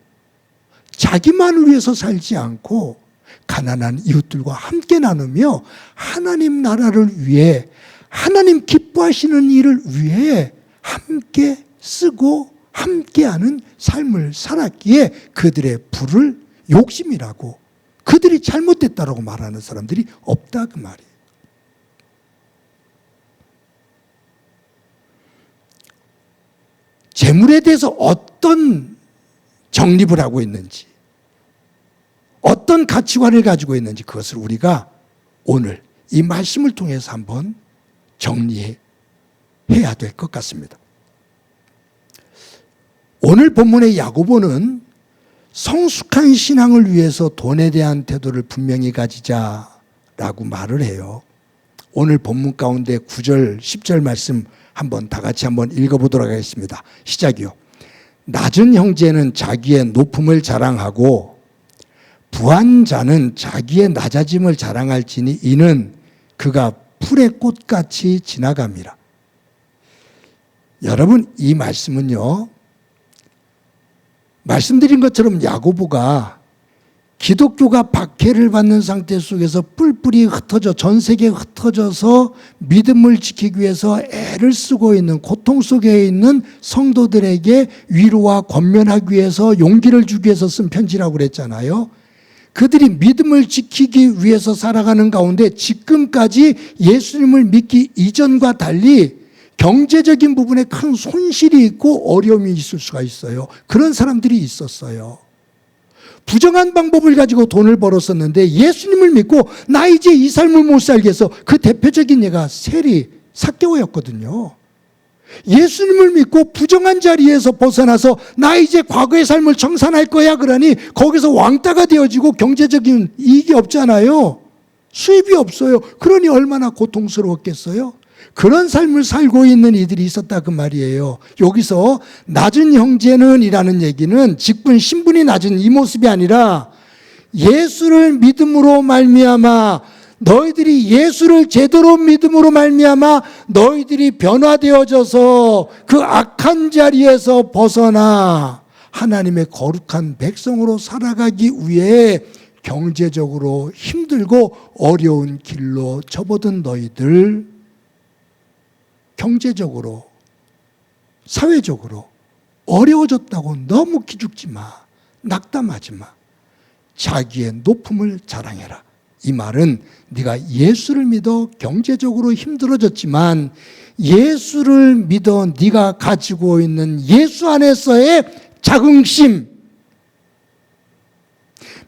자기만을 위해서 살지 않고 가난한 이웃들과 함께 나누며 하나님 나라를 위해, 하나님 기뻐하시는 일을 위해 함께 쓰고 함께하는 삶을 살았기에 그들의 부를 욕심이라고, 그들이 잘못됐다라고 말하는 사람들이 없다 그 말이에요. 재물에 대해서 어떤 정립을 하고 있는지, 어떤 가치관을 가지고 있는지 그것을 우리가 오늘 이 말씀을 통해서 한번 정리해야 될 것 같습니다. 오늘 본문의 야고보는 성숙한 신앙을 위해서 돈에 대한 태도를 분명히 가지자라고 말을 해요. 오늘 본문 가운데 9절, 10절 말씀 한번 다 같이 한번 읽어보도록 하겠습니다. 시작이요. 낮은 형제는 자기의 높음을 자랑하고 부한 자는 자기의 낮아짐을 자랑할지니 이는 그가 풀의 꽃같이 지나갑니다. 여러분, 이 말씀은요, 말씀드린 것처럼 야고보가 기독교가 박해를 받는 상태 속에서 뿔뿔이 흩어져, 전 세계에 흩어져서 믿음을 지키기 위해서 애를 쓰고 있는, 고통 속에 있는 성도들에게 위로와 권면하기 위해서, 용기를 주기 위해서 쓴 편지라고 그랬잖아요. 그들이 믿음을 지키기 위해서 살아가는 가운데 지금까지 예수님을 믿기 이전과 달리 경제적인 부분에 큰 손실이 있고 어려움이 있을 수가 있어요. 그런 사람들이 있었어요. 부정한 방법을 가지고 돈을 벌었었는데 예수님을 믿고 나 이제 이 삶을 못 살겠어. 그 대표적인 예가 세리, 삭개오였거든요. 예수님을 믿고 부정한 자리에서 벗어나서 나 이제 과거의 삶을 청산할 거야 그러니 거기서 왕따가 되어지고 경제적인 이익이 없잖아요. 수입이 없어요. 그러니 얼마나 고통스러웠겠어요. 그런 삶을 살고 있는 이들이 있었다 그 말이에요. 여기서 낮은 형제는 이라는 얘기는 직분, 신분이 낮은 이 모습이 아니라 예수를 믿음으로 말미암아, 너희들이 예수를 제대로 믿음으로 말미암아 너희들이 변화되어져서 그 악한 자리에서 벗어나 하나님의 거룩한 백성으로 살아가기 위해 경제적으로 힘들고 어려운 길로 접어든 너희들, 경제적으로 사회적으로 어려워졌다고 너무 기죽지 마. 낙담하지 마. 자기의 높음을 자랑해라. 이 말은 네가 예수를 믿어 경제적으로 힘들어졌지만 예수를 믿어 네가 가지고 있는 예수 안에서의 자긍심,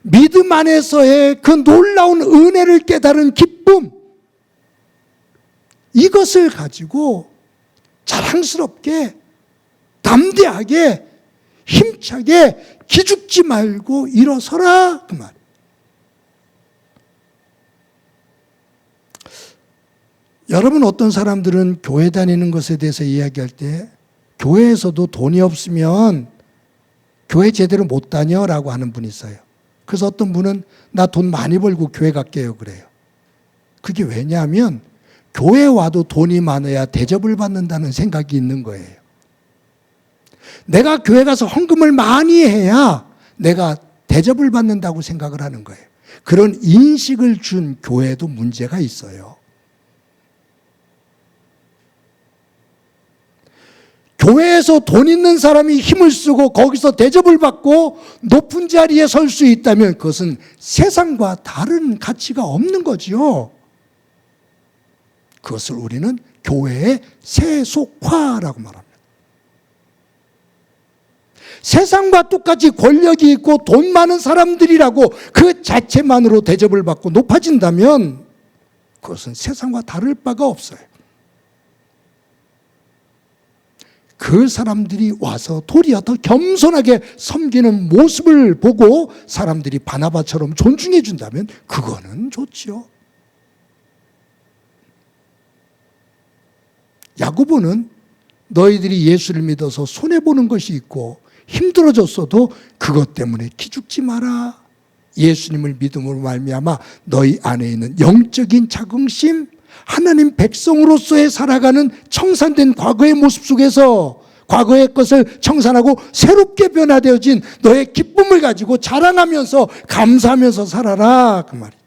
믿음 안에서의 그 놀라운 은혜를 깨달은 기쁨, 이것을 가지고 자랑스럽게 담대하게 힘차게 기죽지 말고 일어서라, 그 말. 여러분, 어떤 사람들은 교회 다니는 것에 대해서 이야기할 때 교회에서도 돈이 없으면 교회 제대로 못 다녀라고 하는 분이 있어요. 그래서 어떤 분은 나 돈 많이 벌고 교회 갈게요 그래요. 그게 왜냐하면 교회 와도 돈이 많아야 대접을 받는다는 생각이 있는 거예요. 내가 교회 가서 헌금을 많이 해야 내가 대접을 받는다고 생각을 하는 거예요. 그런 인식을 준 교회도 문제가 있어요. 교회에서 돈 있는 사람이 힘을 쓰고 거기서 대접을 받고 높은 자리에 설 수 있다면 그것은 세상과 다른 가치가 없는 거지요. 그것을 우리는 교회의 세속화라고 말합니다. 세상과 똑같이 권력이 있고 돈 많은 사람들이라고 그 자체만으로 대접을 받고 높아진다면 그것은 세상과 다를 바가 없어요. 그 사람들이 와서 도리어 더 겸손하게 섬기는 모습을 보고 사람들이 바나바처럼 존중해 준다면 그거는 좋지요. 야고보는 너희들이 예수를 믿어서 손해보는 것이 있고 힘들어졌어도 그것 때문에 기죽지 마라. 예수님을 믿음으로 말미암아 너희 안에 있는 영적인 자긍심, 하나님 백성으로서의 살아가는 청산된 과거의 모습 속에서 과거의 것을 청산하고 새롭게 변화되어진 너의 기쁨을 가지고 자랑하면서 감사하면서 살아라, 그 말이에요.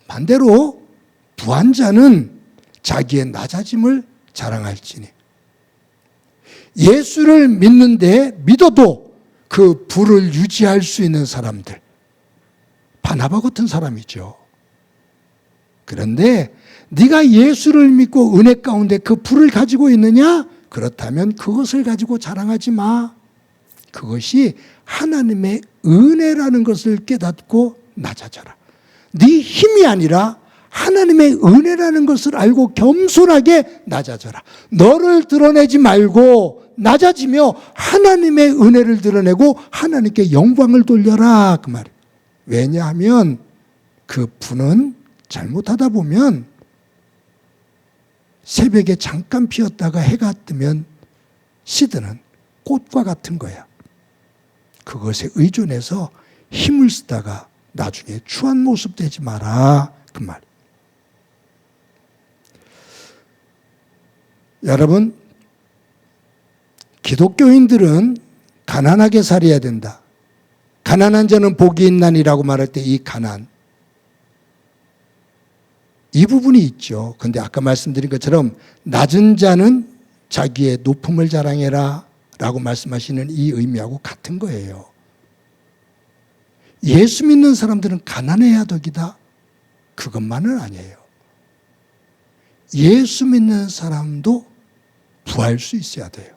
반대로 부한 자는 자기의 낮아짐을 자랑할지니, 예수를 믿는데 믿어도 그 부를 유지할 수 있는 사람들, 바나바 같은 사람이죠. 그런데 네가 예수를 믿고 은혜 가운데 그 불을 가지고 있느냐? 그렇다면 그것을 가지고 자랑하지 마. 그것이 하나님의 은혜라는 것을 깨닫고 낮아져라. 네 힘이 아니라 하나님의 은혜라는 것을 알고 겸손하게 낮아져라. 너를 드러내지 말고 낮아지며 하나님의 은혜를 드러내고 하나님께 영광을 돌려라, 그 말이에요. 왜냐하면 그 분은 잘못하다 보면 새벽에 잠깐 피었다가 해가 뜨면 시드는 꽃과 같은 거야. 그것에 의존해서 힘을 쓰다가 나중에 추한 모습 되지 마라, 그 말. 여러분, 기독교인들은 가난하게 살아야 된다. 가난한 자는 복이 있나니라고 말할 때 이 가난, 이 부분이 있죠. 그런데 아까 말씀드린 것처럼 낮은 자는 자기의 높음을 자랑해라 라고 말씀하시는 이 의미하고 같은 거예요. 예수 믿는 사람들은 가난해야 덕이다, 그것만은 아니에요. 예수 믿는 사람도 부할 수 있어야 돼요.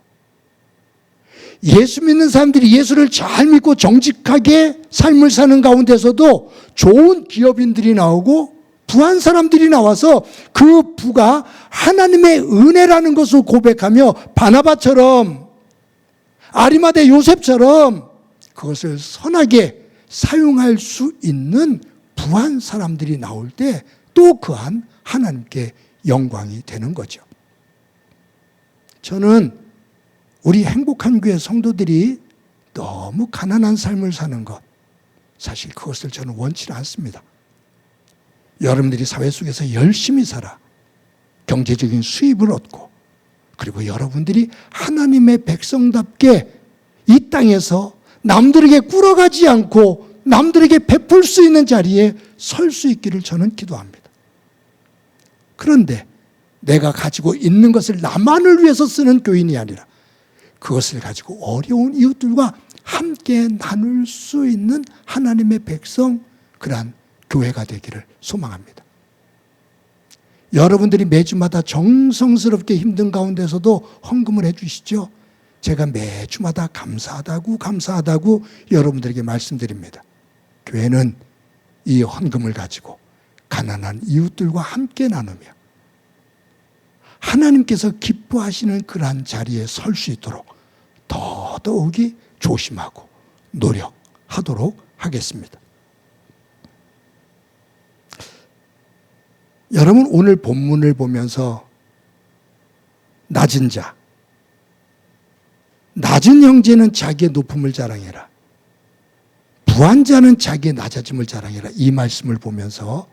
예수 믿는 사람들이 예수를 잘 믿고 정직하게 삶을 사는 가운데서도 좋은 기업인들이 나오고 부한 사람들이 나와서 그 부가 하나님의 은혜라는 것을 고백하며 바나바처럼 아리마대 요셉처럼 그것을 선하게 사용할 수 있는 부한 사람들이 나올 때 또 그한 하나님께 영광이 되는 거죠. 저는 우리 행복한 교회 성도들이 너무 가난한 삶을 사는 것, 사실 그것을 저는 원치 않습니다. 여러분들이 사회 속에서 열심히 살아 경제적인 수입을 얻고, 그리고 여러분들이 하나님의 백성답게 이 땅에서 남들에게 꿇어가지 않고 남들에게 베풀 수 있는 자리에 설 수 있기를 저는 기도합니다. 그런데 내가 가지고 있는 것을 나만을 위해서 쓰는 교인이 아니라 그것을 가지고 어려운 이웃들과 함께 나눌 수 있는 하나님의 백성, 그러한 교회가 되기를 소망합니다. 여러분들이 매주마다 정성스럽게 힘든 가운데서도 헌금을 해주시죠. 제가 매주마다 감사하다고 여러분들에게 말씀드립니다. 교회는 이 헌금을 가지고 가난한 이웃들과 함께 나누며 하나님께서 기뻐하시는 그러한 자리에 설 수 있도록 더더욱이 조심하고 노력하도록 하겠습니다. 여러분, 오늘 본문을 보면서 낮은 자, 낮은 형제는 자기의 높음을 자랑해라, 부한 자는 자기의 낮아짐을 자랑해라, 이 말씀을 보면서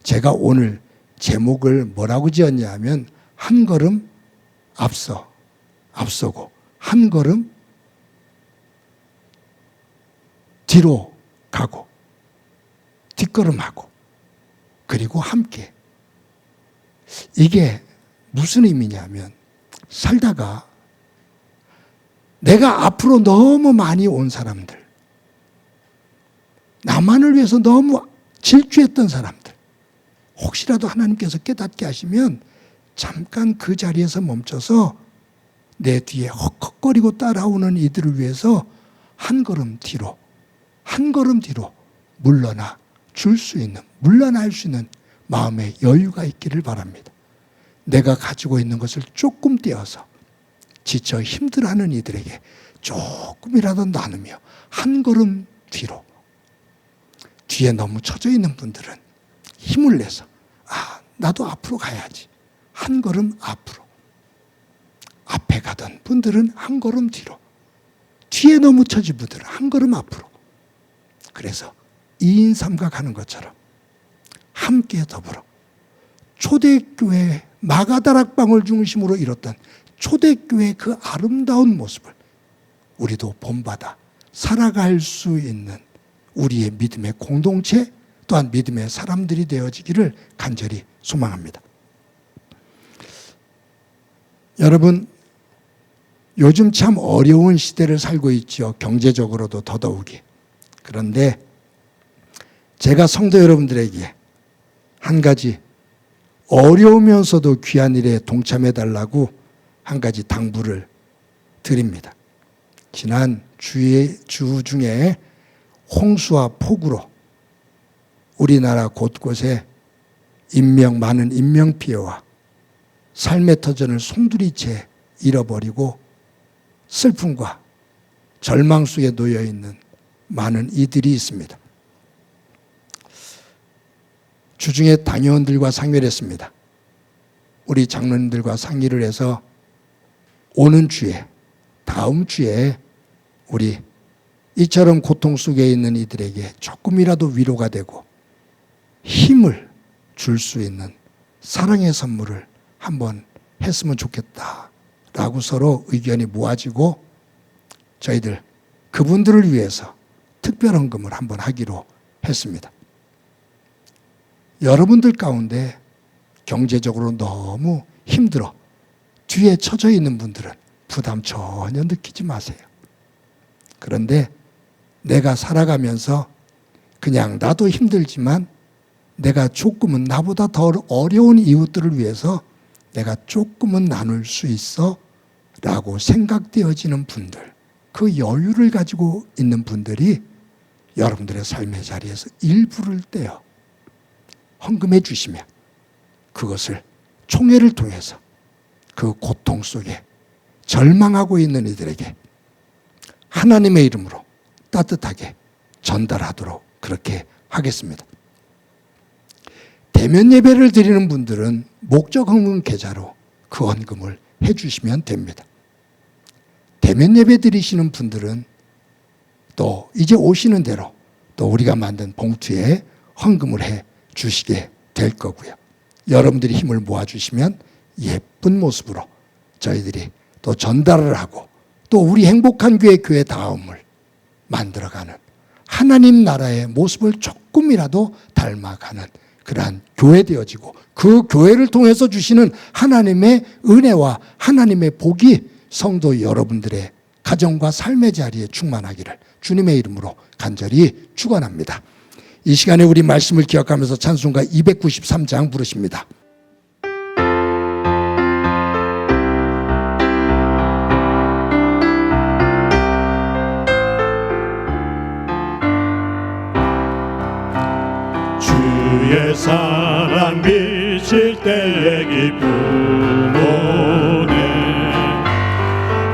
제가 오늘 제목을 뭐라고 지었냐 하면 한 걸음 앞서고 한 걸음 뒤로 가고 뒷걸음하고 그리고 함께. 이게 무슨 의미냐면 살다가 내가 앞으로 너무 많이 온 사람들, 나만을 위해서 너무 질주했던 사람들, 혹시라도 하나님께서 깨닫게 하시면 잠깐 그 자리에서 멈춰서 내 뒤에 헉헉거리고 따라오는 이들을 위해서 한 걸음 뒤로 물러날 수 있는 마음의 여유가 있기를 바랍니다. 내가 가지고 있는 것을 조금 떼어서 지쳐 힘들어하는 이들에게 조금이라도 나누며 한 걸음 뒤에 너무 처져 있는 분들은 힘을 내서 나도 앞으로 가야지, 한 걸음 앞으로. 앞에 가던 분들은 한 걸음 뒤에 너무 처진 분들은 한 걸음 앞으로. 그래서 2인 3가 가는 것처럼 함께 더불어 초대교회 마가다락방을 중심으로 이뤘던 초대교회의 그 아름다운 모습을 우리도 본받아 살아갈 수 있는 우리의 믿음의 공동체, 또한 믿음의 사람들이 되어지기를 간절히 소망합니다. 여러분, 요즘 참 어려운 시대를 살고 있죠. 경제적으로도 더더욱이. 그런데 제가 성도 여러분들에게 한 가지 어려우면서도 귀한 일에 동참해달라고 한 가지 당부를 드립니다. 지난 주 중에 홍수와 폭우로 우리나라 곳곳에 많은 인명피해와 삶의 터전을 송두리째 잃어버리고 슬픔과 절망 속에 놓여있는 많은 이들이 있습니다. 주중에 당회원들과 상의를 했습니다. 우리 장로님들과 상의를 해서 오는 주에, 다음 주에 우리 이처럼 고통 속에 있는 이들에게 조금이라도 위로가 되고 힘을 줄 수 있는 사랑의 선물을 한번 했으면 좋겠다라고 서로 의견이 모아지고 저희들 그분들을 위해서 특별 헌금을 한번 하기로 했습니다. 여러분들 가운데 경제적으로 너무 힘들어 뒤에 처져 있는 분들은 부담 전혀 느끼지 마세요. 그런데 내가 살아가면서 그냥 나도 힘들지만 내가 조금은 나보다 더 어려운 이웃들을 위해서 내가 조금은 나눌 수 있어 라고 생각되어지는 분들, 그 여유를 가지고 있는 분들이 여러분들의 삶의 자리에서 일부를 떼어 헌금해 주시면 그것을 총회를 통해서 그 고통 속에 절망하고 있는 이들에게 하나님의 이름으로 따뜻하게 전달하도록 그렇게 하겠습니다. 대면 예배를 드리는 분들은 목적 헌금 계좌로 그 헌금을 해 주시면 됩니다. 대면 예배 드리시는 분들은 또 이제 오시는 대로 또 우리가 만든 봉투에 헌금을 해 주시게 될 거고요. 여러분들이 힘을 모아주시면 예쁜 모습으로 저희들이 또 전달을 하고 또 우리 행복한 교회 다음을 만들어가는 하나님 나라의 모습을 조금이라도 닮아가는 그러한 교회 되어지고 그 교회를 통해서 주시는 하나님의 은혜와 하나님의 복이 성도 여러분들의 가정과 삶의 자리에 충만하기를 주님의 이름으로 간절히 축원합니다. 이 시간에 우리 말씀을 기억하면서 찬송가 293장 부르십니다. 주의 사랑 비칠 때의 기쁨 오네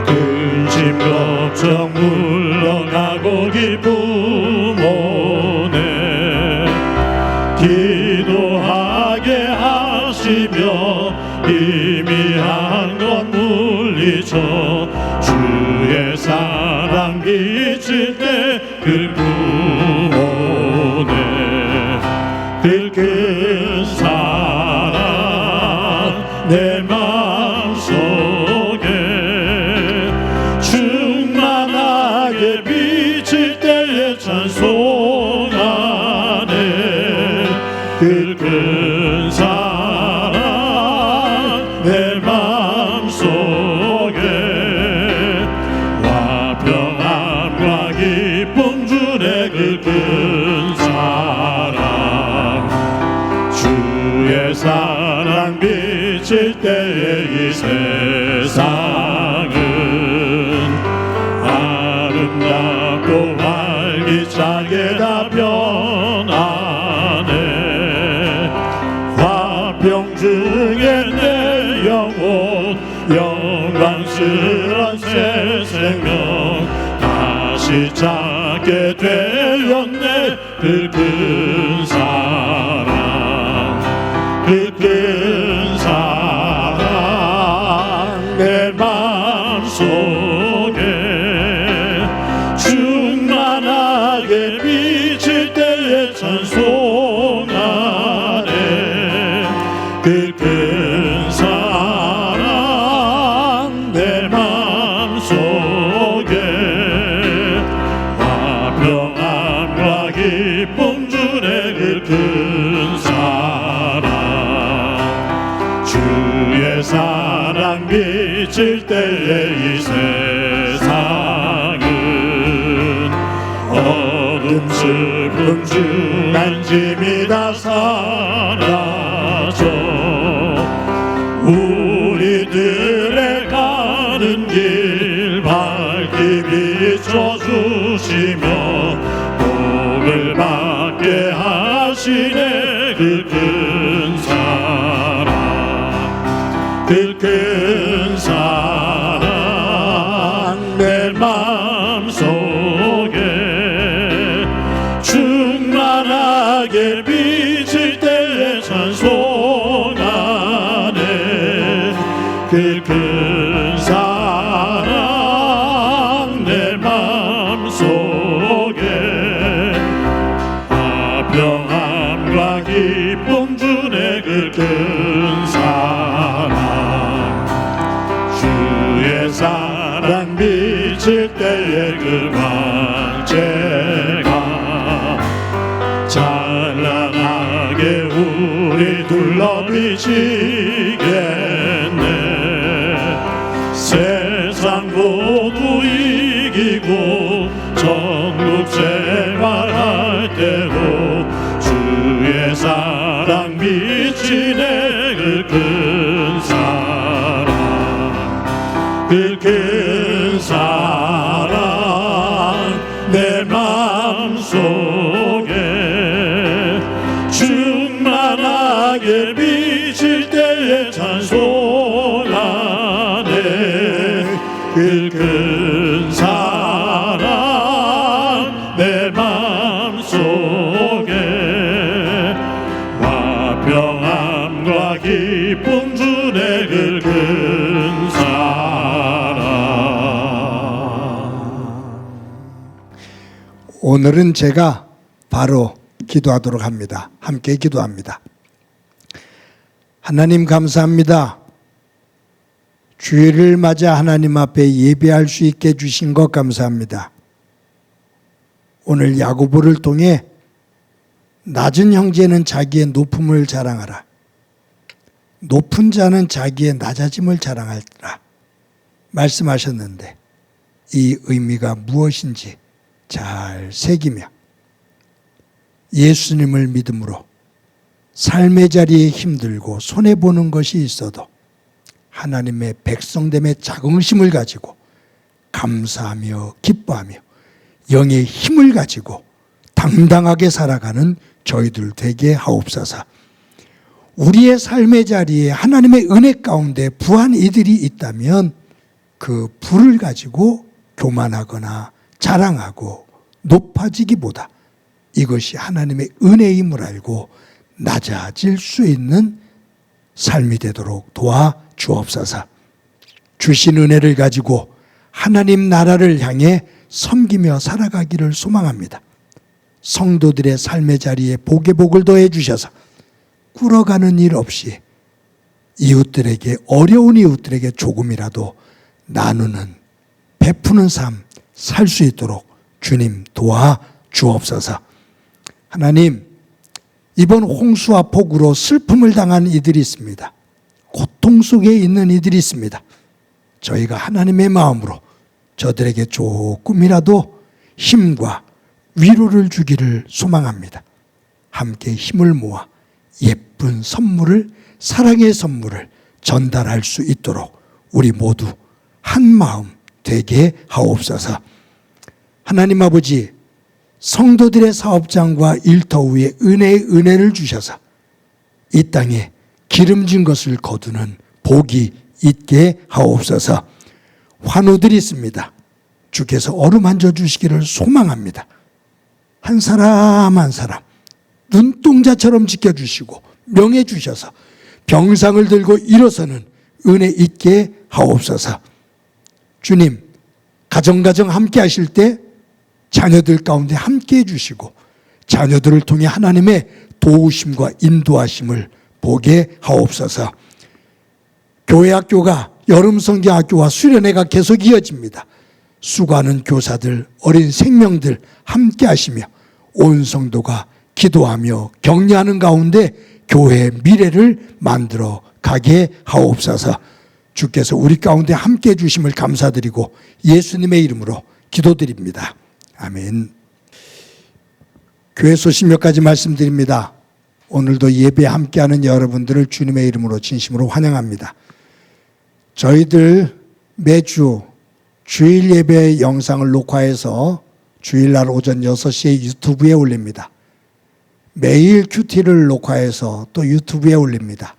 근심 걱정 물러가고 기쁨 오네 기도하게 하시며 희미한 것 물리쳐 주의 사랑 비칠 때 기쁨 오네 그 사랑 내 마음속에 충만하게 비칠 때에 찬송하네 그 사랑 내 마음속에 화평함과 기쁨 주네 그 사랑 주의 사랑 비칠 때의 이 세상은 아름답고 활기차게 다 변하네 화평 중에 내 영혼 영광스런 새 생명 다시 찾게 되었네 그 큰 사랑 그 큰 사랑 내 마음속에 충만하게 비칠 때에 찬송하네 그 큰 사랑 내 마음속에 화평함과 기쁨 주네 그 큰 사랑 주의 사랑 비칠 때의 이 세상은 어둠 슬픔 중한 짐이 다 사라져 우리들의 가는 길 밝게 비춰주시며 복을 받게 하시네 그 큰 사랑 그 큰 사랑 내 마음속에 충만하게 비칠 때에 찬송하네 그 큰 사랑 내 마음속에 화평함과 기쁨 주네 그 큰 사랑 주의 사랑 비칠 때의 그 광채가 찬란하게 우리 둘러 비치겠네 세상 모두 이기고 천국 생활할 때도 주의 사랑 비치네 그 큰 사랑 그 큰 사랑 내 마음속에 충만하게 비칠 때에 찬송하네 그 큰 사랑 내 마음속에 화평함과 기쁨 주네 그 큰 사랑 오늘은 제가 바로 기도하도록 합니다. 함께 기도합니다. 하나님 감사합니다. 주일을 맞아 하나님 앞에 예배할 수 있게 해주신 것 감사합니다. 오늘 야고보를 통해 낮은 형제는 자기의 높음을 자랑하라. 높은 자는 자기의 낮아짐을 자랑하라. 말씀하셨는데 이 의미가 무엇인지 잘 새기며 예수님을 믿음으로 삶의 자리에 힘들고 손해보는 것이 있어도 하나님의 백성됨의 자긍심을 가지고 감사하며 기뻐하며 영의 힘을 가지고 당당하게 살아가는 저희들 되게 하옵소서. 우리의 삶의 자리에 하나님의 은혜 가운데 부한 이들이 있다면 그 부를 가지고 교만하거나 자랑하고 높아지기보다 이것이 하나님의 은혜임을 알고 낮아질 수 있는 삶이 되도록 도와 주옵소서. 주신 은혜를 가지고 하나님 나라를 향해 섬기며 살아가기를 소망합니다. 성도들의 삶의 자리에 복의 복을 더해 주셔서 꿇어가는 일 없이 이웃들에게, 어려운 이웃들에게 조금이라도 나누는, 베푸는 삶 살 수 있도록 주님 도와 주옵소서. 하나님, 이번 홍수와 폭우로 슬픔을 당한 이들이 있습니다. 고통 속에 있는 이들이 있습니다. 저희가 하나님의 마음으로 저들에게 조금이라도 힘과 위로를 주기를 소망합니다. 함께 힘을 모아 예쁜 선물을, 사랑의 선물을 전달할 수 있도록 우리 모두 한 마음 되게 하옵소서. 하나님 아버지, 성도들의 사업장과 일터 위에 은혜를 주셔서 이 땅에 기름진 것을 거두는 복이 있게 하옵소서. 환우들이 있습니다. 주께서 어루만져 주시기를 소망합니다. 한 사람 한 사람 눈동자처럼 지켜주시고 명예 주셔서 병상을 들고 일어서는 은혜 있게 하옵소서. 주님, 가정 함께 하실 때 자녀들 가운데 함께 해주시고 자녀들을 통해 하나님의 도우심과 인도하심을 보게 하옵소서. 교회학교가 여름성경학교와 수련회가 계속 이어집니다. 수고하는 교사들, 어린 생명들 함께 하시며 온 성도가 기도하며 격려하는 가운데 교회의 미래를 만들어 가게 하옵소서. 주께서 우리 가운데 함께 해주심을 감사드리고 예수님의 이름으로 기도드립니다. 아멘. 교회 소식 몇 가지 말씀드립니다. 오늘도 예배 함께하는 여러분들을 주님의 이름으로 진심으로 환영합니다. 저희들 매주 주일 예배 영상을 녹화해서 주일날 오전 6시에 유튜브에 올립니다. 매일 큐티를 녹화해서 또 유튜브에 올립니다.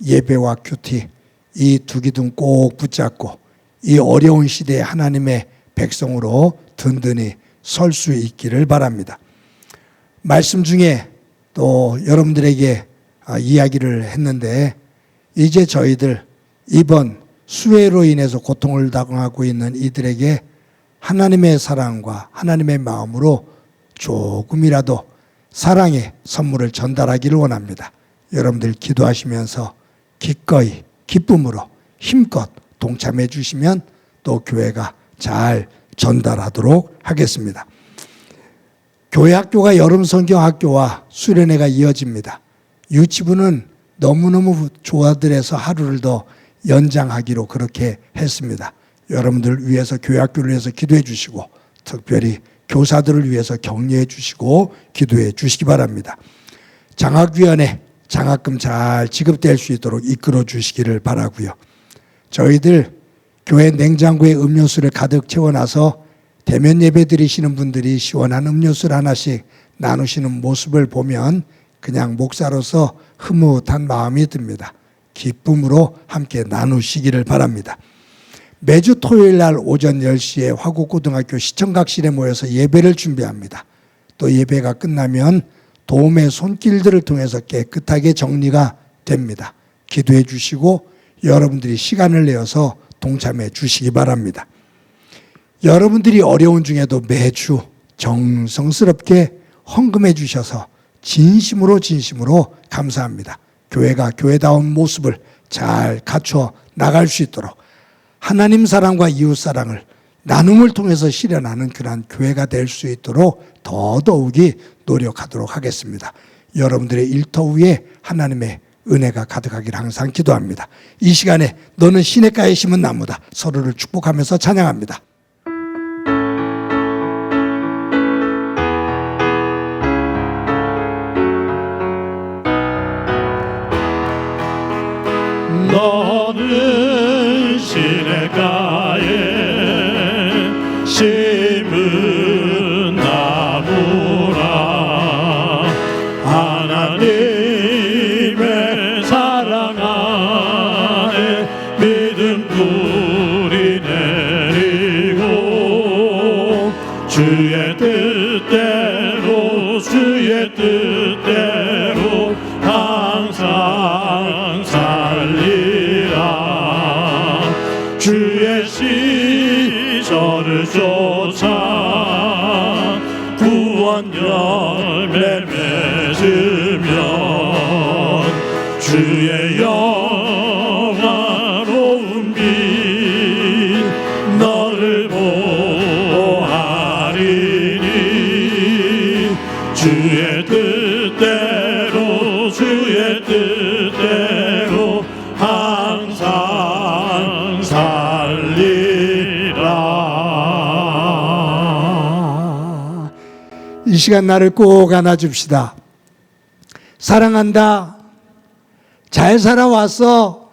예배와 큐티, 이 두 기둥 꼭 붙잡고 이 어려운 시대에 하나님의 백성으로 든든히 설 수 있기를 바랍니다. 말씀 중에 또 여러분들에게 이야기를 했는데 이제 저희들 이번 수해로 인해서 고통을 당하고 있는 이들에게 하나님의 사랑과 하나님의 마음으로 조금이라도 사랑의 선물을 전달하기를 원합니다. 여러분들 기도하시면서 기꺼이 기쁨으로 힘껏 동참해 주시면 또 교회가 잘 전달하도록 하겠습니다. 교회학교가 여름성경학교와 수련회가 이어집니다. 유치부는 너무너무 조아들해서 하루를 더 연장하기로 그렇게 했습니다. 여러분들 위해서, 교회학교를 위해서 기도해 주시고 특별히 교사들을 위해서 격려해 주시고 기도해 주시기 바랍니다. 장학위원회 장학금 잘 지급될 수 있도록 이끌어 주시기를 바라고요. 저희들 교회 냉장고에 음료수를 가득 채워놔서 대면 예배 드리시는 분들이 시원한 음료수를 하나씩 나누시는 모습을 보면 그냥 목사로서 흐뭇한 마음이 듭니다. 기쁨으로 함께 나누시기를 바랍니다. 매주 토요일 날 오전 10시에 화곡고등학교 시청각실에 모여서 예배를 준비합니다. 또 예배가 끝나면 도움의 손길들을 통해서 깨끗하게 정리가 됩니다. 기도해 주시고 여러분들이 시간을 내어서 동참해 주시기 바랍니다. 여러분들이 어려운 중에도 매주 정성스럽게 헌금해 주셔서 진심으로 감사합니다. 교회가 교회다운 모습을 잘 갖춰 나갈 수 있도록 하나님 사랑과 이웃 사랑을 나눔을 통해서 실현하는 그러한 교회가 될 수 있도록 더더욱이 노력하도록 하겠습니다. 여러분들의 일터 위에 하나님의 은혜가 가득하기를 항상 기도합니다. 이 시간에 너는 시냇가에 심은 나무다. 서로를 축복하면서 찬양합니다. 너는 시냇가에 심은 나무라 하나님의 사랑 안에 믿음 뿌리 내리고 주의 뜻대로 항상 살리라 주의 시절을 쫓아 구원 열매 맺으면 주의 영화로운 빛 너를 보호하리니 주의 뜻대로 항상 살리라. 이 시간 나를 꼭 안아줍시다. 사랑한다. 잘 살아왔어.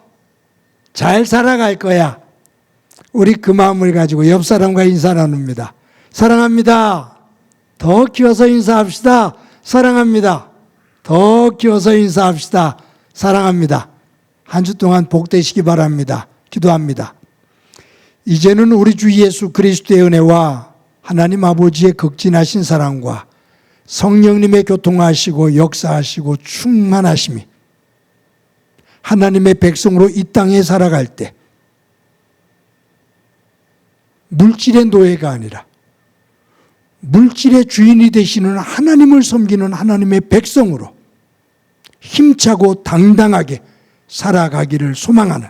잘 살아갈 거야. 우리 그 마음을 가지고 옆 사람과 인사 나눕니다. 사랑합니다. 더 키워서 인사합시다. 사랑합니다. 더 키워서 인사합시다. 사랑합니다. 한 주 동안 복되시기 바랍니다. 기도합니다. 이제는 우리 주 예수 그리스도의 은혜와 하나님 아버지의 극진하신 사랑과 성령님의 교통하시고 역사하시고 충만하심이 하나님의 백성으로 이 땅에 살아갈 때 물질의 노예가 아니라 물질의 주인이 되시는 하나님을 섬기는 하나님의 백성으로 힘차고 당당하게 살아가기를 소망하는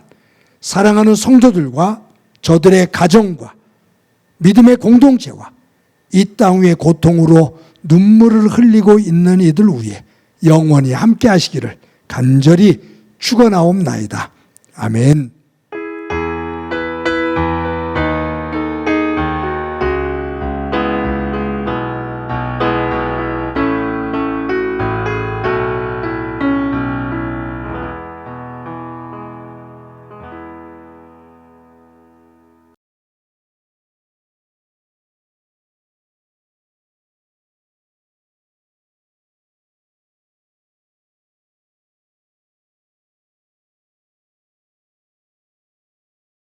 사랑하는 성도들과 저들의 가정과 믿음의 공동체와 이 땅 위의 고통으로 눈물을 흘리고 있는 이들 위에 영원히 함께 하시기를 간절히 축원하옵나이다. 아멘.